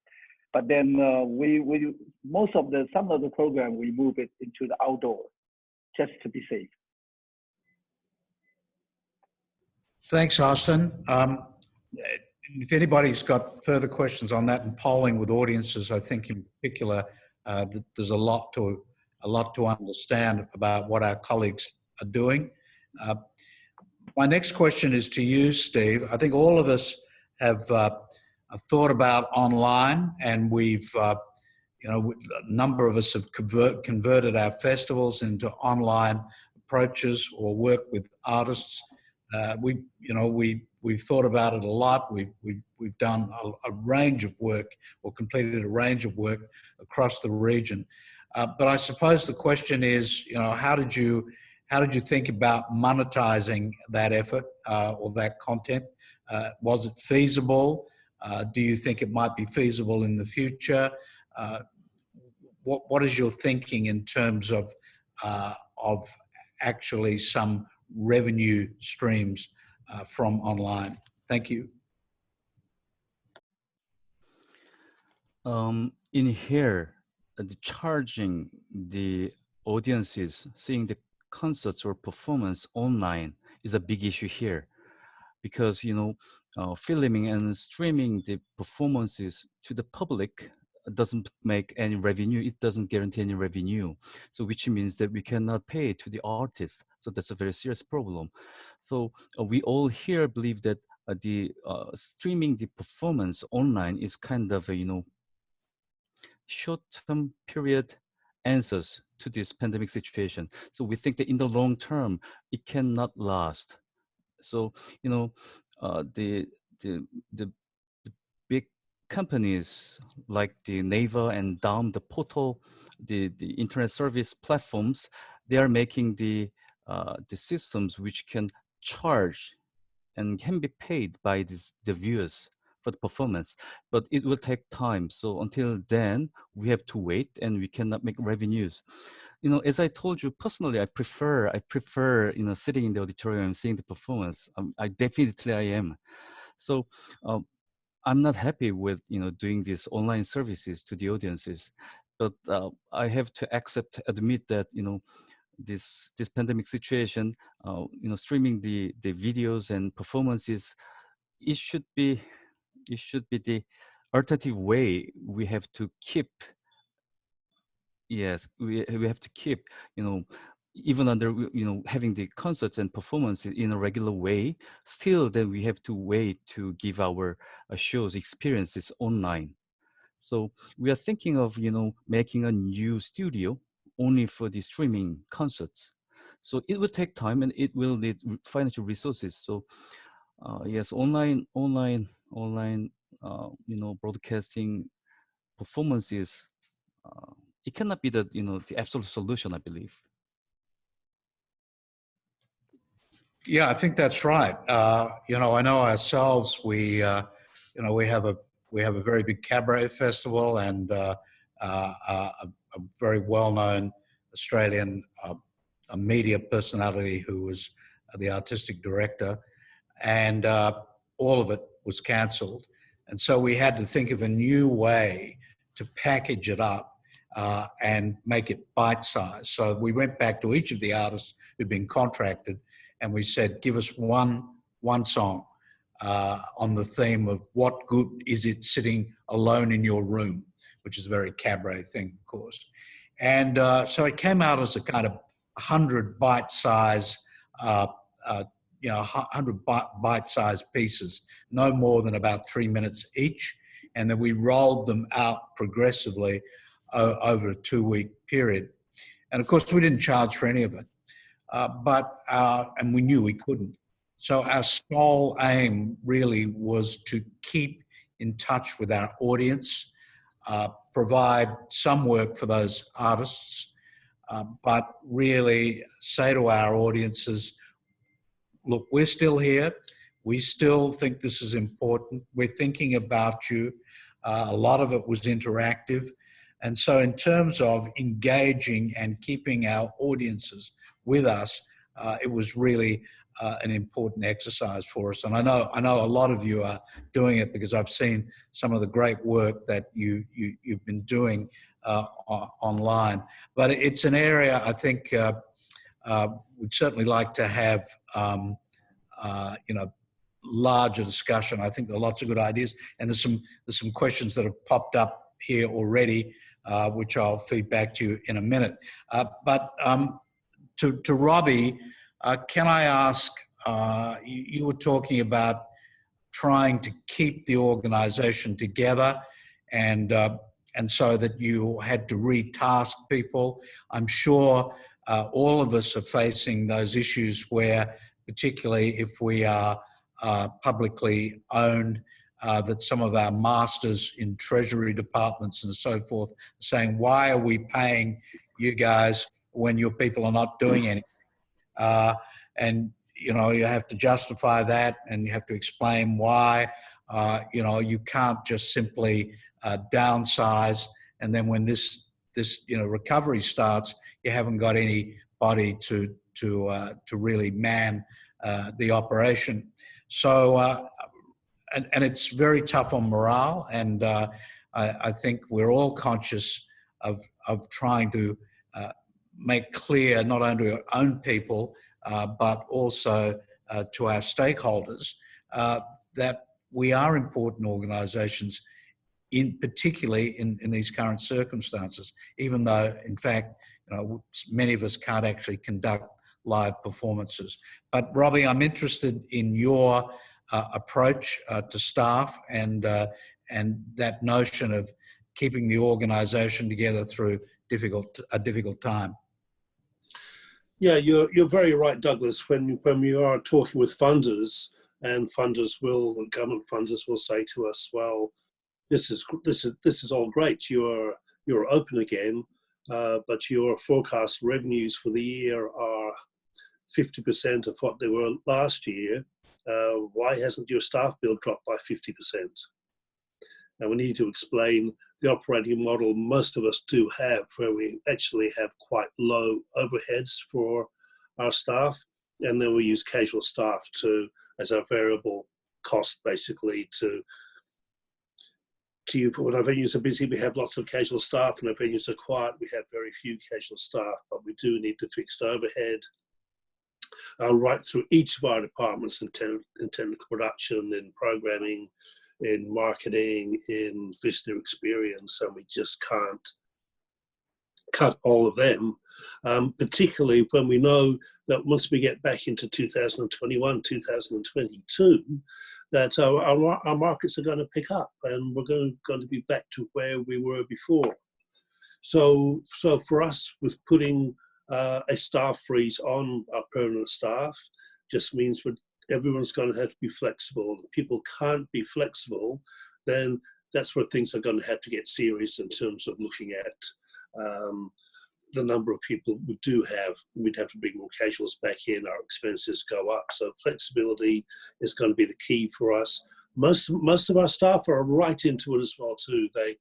[SPEAKER 3] But then some of the program we move it into the outdoor, just to be safe.
[SPEAKER 1] Thanks, Austin. If anybody's got further questions on that and polling with audiences, I think in particular there's a lot to understand about what our colleagues are doing. My next question is to you, Steve. I think all of us have thought about online, and we've, a number of us have converted our festivals into online approaches or work with artists. We've thought about it a lot. We've done a range of work, or completed a range of work across the region. But I suppose the question is, how did you think about monetizing that effort or that content? Was it feasible? Do you think it might be feasible in the future? What is your thinking in terms of actually some revenue streams from online? Thank you.
[SPEAKER 4] In here, the charging the audiences seeing the concerts or performance online is a big issue here, because filming and streaming the performances to the public doesn't make any revenue. It doesn't guarantee any revenue. So which means that we cannot pay to the artist. So that's a very serious problem. So we all here believe that the streaming the performance online is kind of a, short-term period answers to this pandemic situation. So we think that in the long term, it cannot last. So, the big companies like the Naver and Daum, the portal, the internet service platforms, they are making the systems which can charge and can be paid by the viewers for the performance, but it will take time. So until then, we have to wait, and we cannot make revenues. You know, as I told you personally, I prefer sitting in the auditorium and seeing the performance. I definitely I am. So I'm not happy with doing these online services to the audiences, but I have to admit that this pandemic situation, streaming the videos and performances, it should be the alternative way. We have to keep. Yes, we have to keep, even under, having the concerts and performances in a regular way. Still, then we have to wait to give our shows experiences online. So we are thinking of, making a new studio only for the streaming concerts. So it will take time, and it will need financial resources. So yes, online, broadcasting performances, it cannot be the absolute solution, I believe.
[SPEAKER 1] Yeah, I think that's right. I know ourselves. We have a very big cabaret festival, and a very well-known Australian a media personality who was the artistic director, and all of it was cancelled. And so we had to think of a new way to package it up and make it bite-sized. So we went back to each of the artists who'd been contracted, and we said, give us one song on the theme of what good is it sitting alone in your room, which is a very cabaret thing, of course. And so it came out as a kind of 100 bite-sized, 100 bite-sized pieces, no more than about 3 minutes each. And then we rolled them out progressively over a 2-week period. And of course, we didn't charge for any of it, and we knew we couldn't. So our sole aim really was to keep in touch with our audience, provide some work for those artists, but really say to our audiences, look, we're still here. We still think this is important. We're thinking about you. A lot of it was interactive. And so in terms of engaging and keeping our audiences with us, it was really an important exercise for us. And I know a lot of you are doing it, because I've seen some of the great work that you've been doing online. But it's an area I think we'd certainly like to have, larger discussion. I think there are lots of good ideas, and there's some questions that have popped up here already, which I'll feed back to you in a minute. But to Robbie, can I ask, you were talking about trying to keep the organisation together, and so that you had to retask people. I'm sure all of us are facing those issues where, particularly if we are publicly owned, that some of our masters in treasury departments and so forth are saying, why are we paying you guys when your people are not doing anything? And you have to justify that, and you have to explain why. You can't just simply downsize, and then when this recovery starts, you haven't got anybody to really man the operation. So and it's very tough on morale, and I think we're all conscious of trying to make clear, not only to our own people, but also to our stakeholders, that we are important organisations, particularly in these current circumstances, even though, in fact, many of us can't actually conduct live performances. But Robbie, I'm interested in your approach to staff and that notion of keeping the organisation together through a difficult time.
[SPEAKER 5] Yeah, you're very right, Douglas. When we are talking with funders, and government funders will say to us, "Well, this is all great. You're open again, but your forecast revenues for the year are 50% of what they were last year. Why hasn't your staff bill dropped by 50%?" and we need to explain the operating model most of us do have, where we actually have quite low overheads for our staff, and then we use casual staff as our variable cost, basically, when our venues are busy, we have lots of casual staff, and our venues are quiet, we have very few casual staff, but we do need the fixed overhead right through each of our departments in technical production, in programming, in marketing, in visitor experience, and we just can't cut all of them, particularly when we know that once we get back into 2021, 2022, that our markets are going to pick up and we're going to be back to where we were before. So for us, with putting a staff freeze on our permanent staff just means that everyone's going to have to be flexible. If people can't be flexible, then that's where things are going to have to get serious in terms of looking at the number of people we do have. We'd have to bring more casuals back in, our expenses go up. So flexibility is going to be the key for us. Most of our staff are right into it as well too. They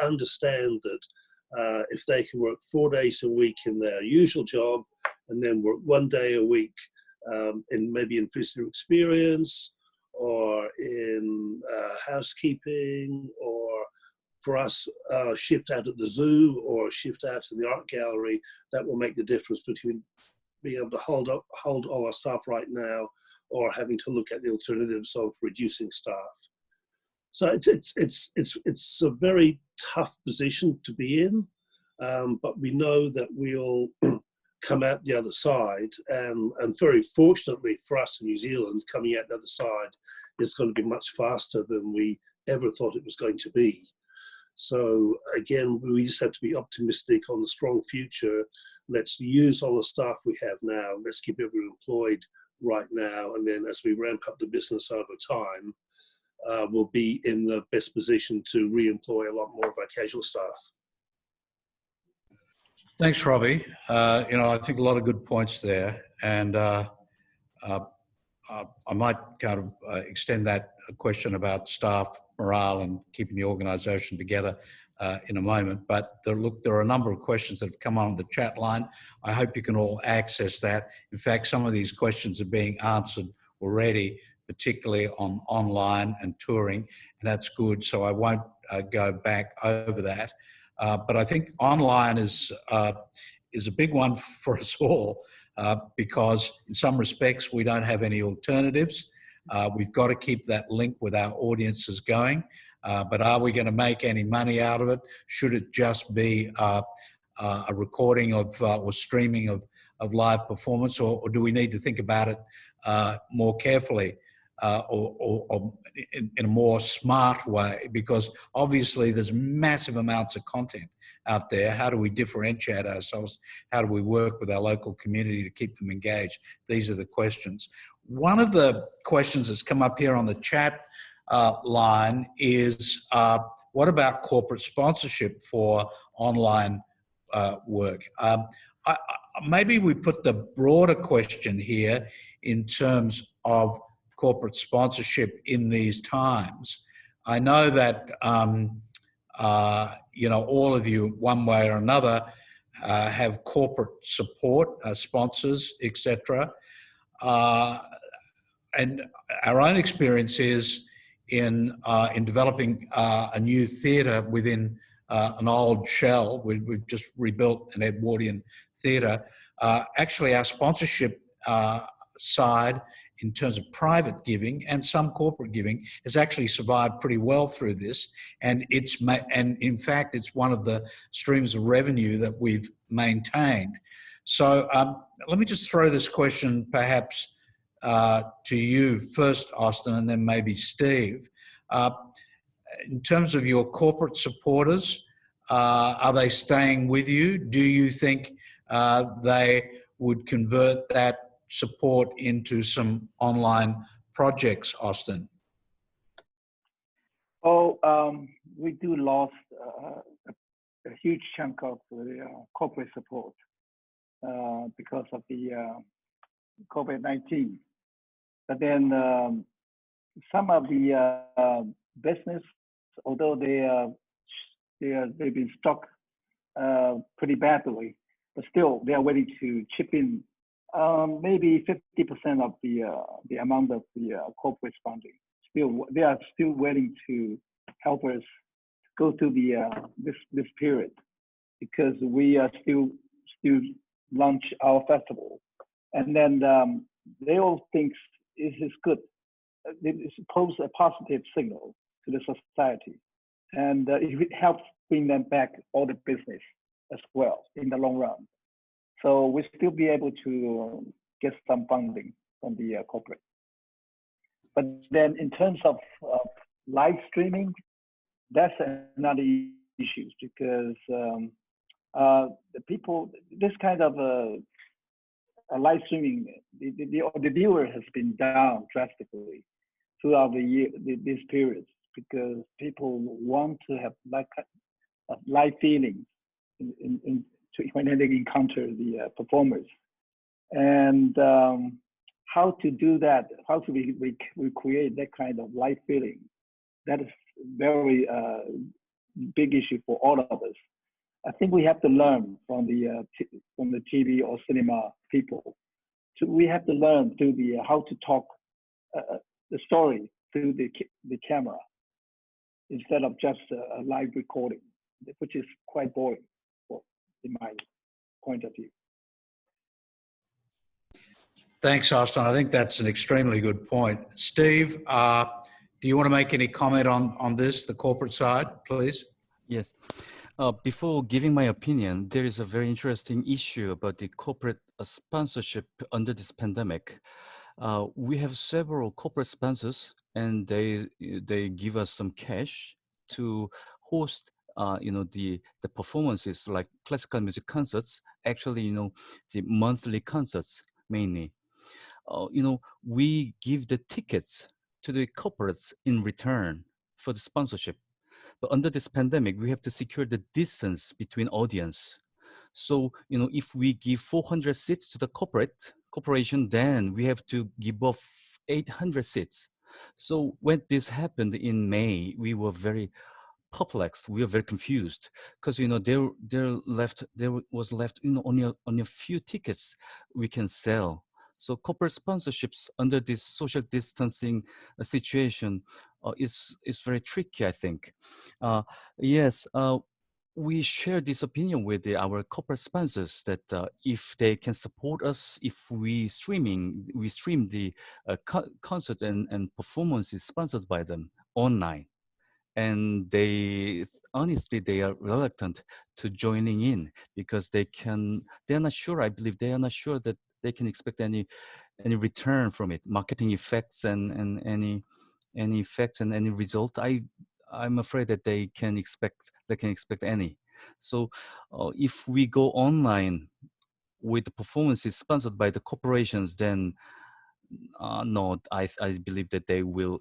[SPEAKER 5] understand that if they can work 4 days a week in their usual job and then work 1 day a week maybe in visitor experience or in housekeeping, or for us, shift out at the zoo or shift out in the art gallery, that will make the difference between being able to hold all our staff right now or having to look at the alternatives of reducing staff. So it's a very tough position to be in, but we know that we'll come out the other side, and very fortunately for us in New Zealand, coming out the other side is going to be much faster than we ever thought it was going to be. So again, we just have to be optimistic on the strong future. Let's use all the staff we have now. Let's keep everyone employed right now. And then as we ramp up the business over time, we'll be in the best position to re-employ a lot more of our casual staff.
[SPEAKER 1] Thanks, Robbie. I think a lot of good points there. And I might kind of extend that question about staff morale and keeping the organisation together in a moment. But there are a number of questions that have come on the chat line. I hope you can all access that. In fact, some of these questions are being answered already, particularly on online and touring, and that's good. So I won't go back over that. But I think online is a big one for us all because in some respects we don't have any alternatives. We've got to keep that link with our audiences going. But are we going to make any money out of it? Should it just be a recording of or streaming of live performance, or do we need to think about it more carefully or in a more smart way? Because obviously there's massive amounts of content out there. How do we differentiate ourselves? How do we work with our local community to keep them engaged? These are the questions. One of the questions that's come up here on the chat line is, what about corporate sponsorship for online work? Maybe we put the broader question here in terms of corporate sponsorship in these times. I know that all of you, one way or another, have corporate support, sponsors, etc. And our own experience is in developing a new theatre within an old shell. We've just rebuilt an Edwardian theatre. Actually, our sponsorship side, in terms of private giving and some corporate giving, has actually survived pretty well through this. And in fact, it's one of the streams of revenue that we've maintained. So let me just throw this question perhaps to you first, Austin, and then maybe Steve. In terms of your corporate supporters, are they staying with you? Do you think they would convert that support into some online projects, Austin?
[SPEAKER 3] We do lost a huge chunk of the corporate support because of the COVID-19. But then some of the business although they've been struck pretty badly, but still they are willing to chip in maybe 50% of the amount of the corporate funding. Still, they are still willing to help us go through this period, because we are still launch our festival, and then they all think this is good. It poses a positive signal to the society, and it helps bring them back all the business as well in the long run. So we'll still be able to get some funding from the corporate. But then in terms of live streaming, that's another issue, because the people, this kind of live streaming, the viewer has been down drastically throughout the year, these periods, because people want to have live feelings when they encounter the performers. And how to do that, how to we create that kind of live feeling, that is very big issue for all of us. I think we have to learn from the TV or cinema people. So we have to learn through how to talk the story through the camera, instead of just a live recording, which is quite boring, in my point of view.
[SPEAKER 1] Thanks, Austin. I think that's an extremely good point. Steve, do you want to make any comment on this, the corporate side, please?
[SPEAKER 4] Yes. Before giving my opinion, there is a very interesting issue about the corporate sponsorship under this pandemic. We have several corporate sponsors, and they give us some cash to host, the performances like classical music concerts. Actually, the monthly concerts mainly. We give the tickets to the corporates in return for the sponsorship. But under this pandemic, we have to secure the distance between audience. So, if we give 400 seats to the corporation, then we have to give off 800 seats. So when this happened in May, we were very perplexed. We were very confused, because there was left only a few tickets we can sell. So corporate sponsorships under this social distancing situation is very tricky, I think. Yes, we share this opinion with our corporate sponsors that if they can support us, if we stream the concert and performances sponsored by them online, and they are reluctant to joining in, because they're not sure. I believe they are not sure that they can expect any return from it, marketing effects and any effects and any result. I'm afraid that they can expect any. So if we go online with the performances sponsored by the corporations, then no, I believe that they will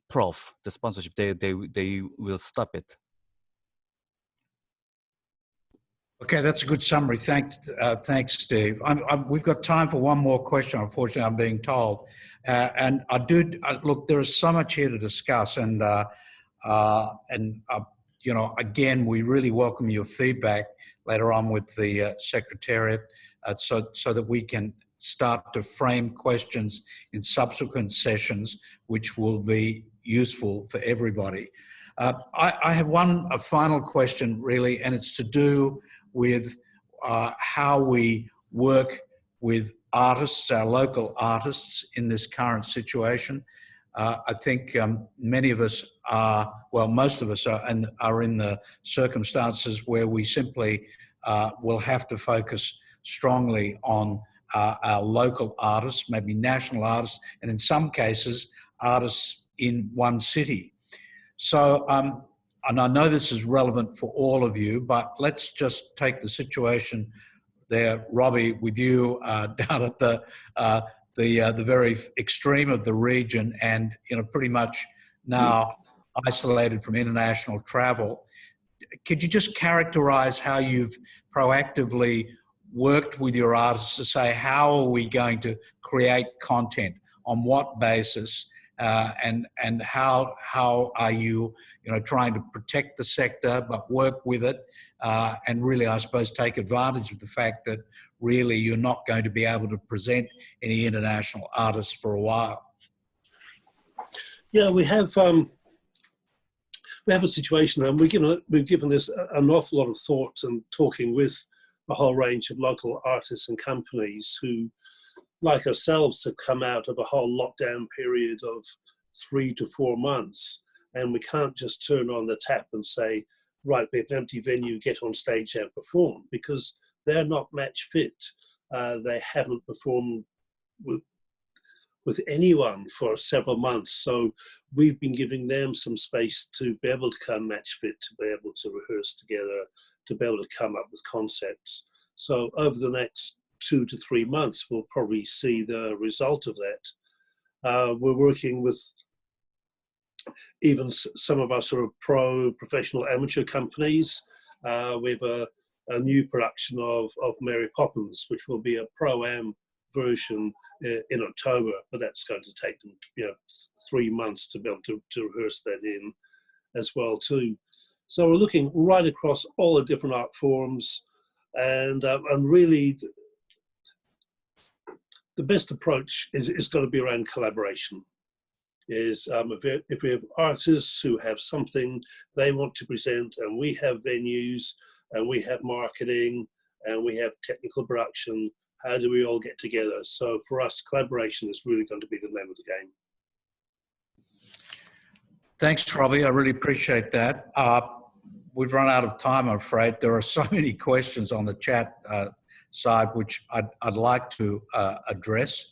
[SPEAKER 4] the sponsorship. They will stop it.
[SPEAKER 1] Okay, that's a good summary. Thanks, Steve. We've got time for one more question. Unfortunately, I'm being told, and look. There is so much here to discuss, and again, we really welcome your feedback later on with the Secretariat, so that we can start to frame questions in subsequent sessions, which will be useful for everybody. I have a final question, really, and it's to do with how we work with artists, our local artists, in this current situation. I think many of us most of us are in the circumstances where we simply will have to focus strongly on our local artists, maybe national artists, and in some cases, artists in one city. So, and I know this is relevant for all of you, but let's just take the situation there, Robbie, with you down at the very extreme of the region, and pretty much now isolated from international travel. Could you just characterize how you've proactively worked with your artists to say, how are we going to create content, on what basis, and how are you, trying to protect the sector but work with it, and really, I suppose, take advantage of the fact that really you're not going to be able to present any international artists for a while.
[SPEAKER 5] Yeah, we have a situation, and we've given this an awful lot of thought and talking with a whole range of local artists and companies who, like ourselves, have come out of a whole lockdown period of 3 to 4 months, and we can't just turn on the tap and say, right, we have an empty venue, get on stage and perform, because they're not match fit. They haven't performed with anyone for several months. So we've been giving them some space to be able to come match fit, to be able to rehearse together, to be able to come up with concepts. So over the next 2 to 3 months, we'll probably see the result of that. We're working with even some of our sort of professional amateur companies. We have a new production of Mary Poppins, which will be a pro-am version in October, but that's going to take them 3 months to be able to rehearse that in as well too. So we're looking right across all the different art forms, and really the best approach is going to be around collaboration. If we have artists who have something they want to present, and we have venues, and we have marketing, and we have technical production, how do we all get together? So for us, collaboration is really going to be the name of the game.
[SPEAKER 1] Thanks, Robbie. I really appreciate that. We've run out of time, I'm afraid. There are so many questions on the chat side which I'd like to address.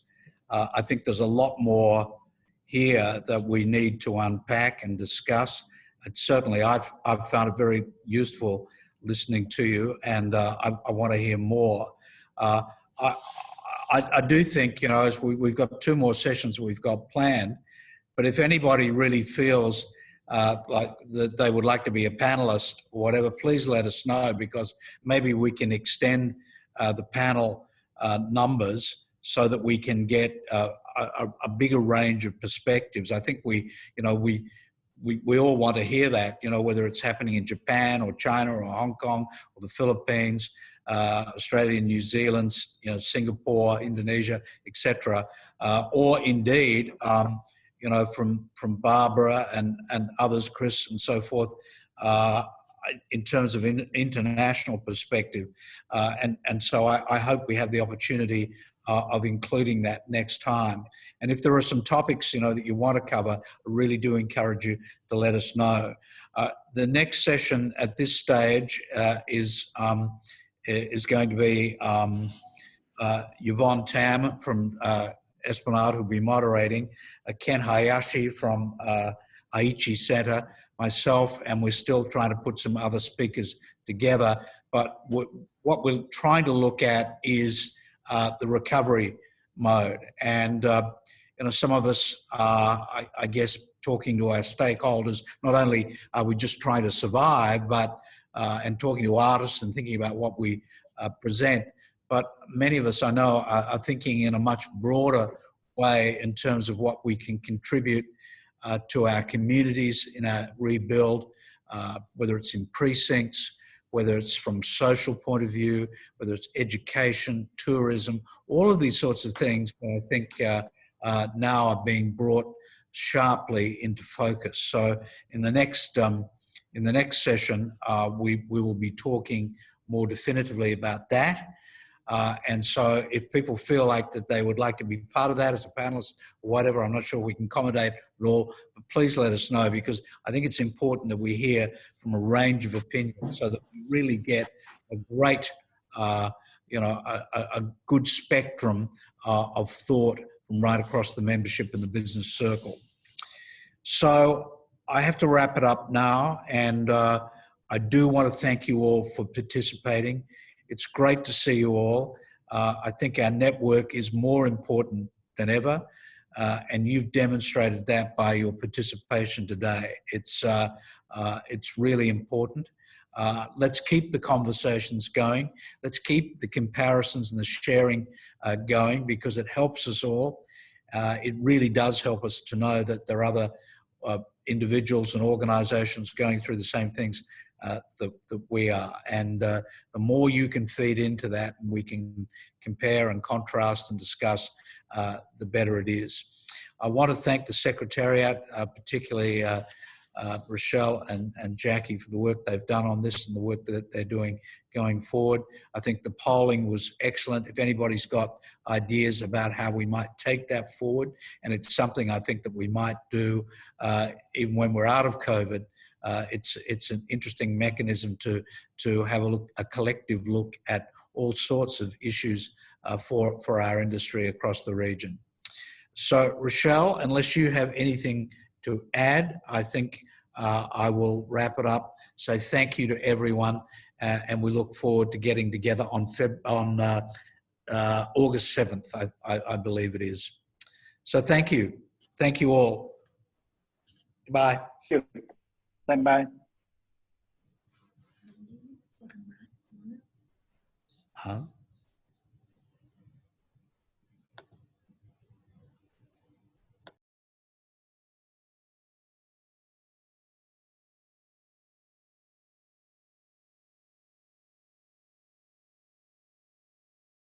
[SPEAKER 1] I think there's a lot more here that we need to unpack and discuss. And certainly, I've found it very useful listening to you, and I want to hear more. I do think, as we've got 2 more sessions we've got planned, but if anybody really feels like that they would like to be a panelist or whatever, please let us know, because maybe we can extend the panel numbers so that we can get a bigger range of perspectives. I think we all want to hear that, whether it's happening in Japan or China or Hong Kong or the Philippines, Australia, New Zealand, Singapore, Indonesia, etc., or indeed, from Barbara and others, Chris and so forth, in terms of international perspective. And so I hope we have the opportunity of including that next time. And if there are some topics, that you want to cover, I really do encourage you to let us know. The next session at this stage is going to be Yvonne Tam from Esplanade, who'll be moderating, Ken Hayashi from Aichi Center, myself, and we're still trying to put some other speakers together. But what we're trying to look at is the recovery mode. And, some of us are, I guess, talking to our stakeholders. Not only are we just trying to survive, but and talking to artists and thinking about what we present, but many of us, I know, are thinking in a much broader way in terms of what we can contribute to our communities in our rebuild, whether it's in precincts, whether it's from social point of view, whether it's education, tourism, all of these sorts of things I think now are being brought sharply into focus. So in the next session, we will be talking more definitively about that. And so if people feel like that they would like to be part of that as a panelist or whatever, I'm not sure we can accommodate it all, but please let us know, because I think it's important that we hear from a range of opinions so that we really get a great, a good spectrum of thought from right across the membership and the business circle. So I have to wrap it up now, and I do want to thank you all for participating. It's great to see you all. I think our network is more important than ever, and you've demonstrated that by your participation today. It's really important. Let's keep the conversations going. Let's keep the comparisons and the sharing going, because it helps us all. it really does help us to know that there are other individuals and organisations going through the same things that we are. And the more you can feed into that, and we can compare and contrast and discuss, the better it is. I want to thank the Secretariat, particularly Rochelle and Jackie, for the work they've done on this and the work that they're doing going forward. I think the polling was excellent. If anybody's got ideas about how we might take that forward, and it's something I think that we might do even when we're out of COVID, it's an interesting mechanism to have a collective look at all sorts of issues for our industry across the region. So, Rochelle, unless you have anything to add, I think I will wrap it up. So thank you to everyone, and we look forward to getting together on August 7th, I believe it is. So thank you. Thank you all. Bye.
[SPEAKER 3] Thank you. Bye.
[SPEAKER 1] Huh?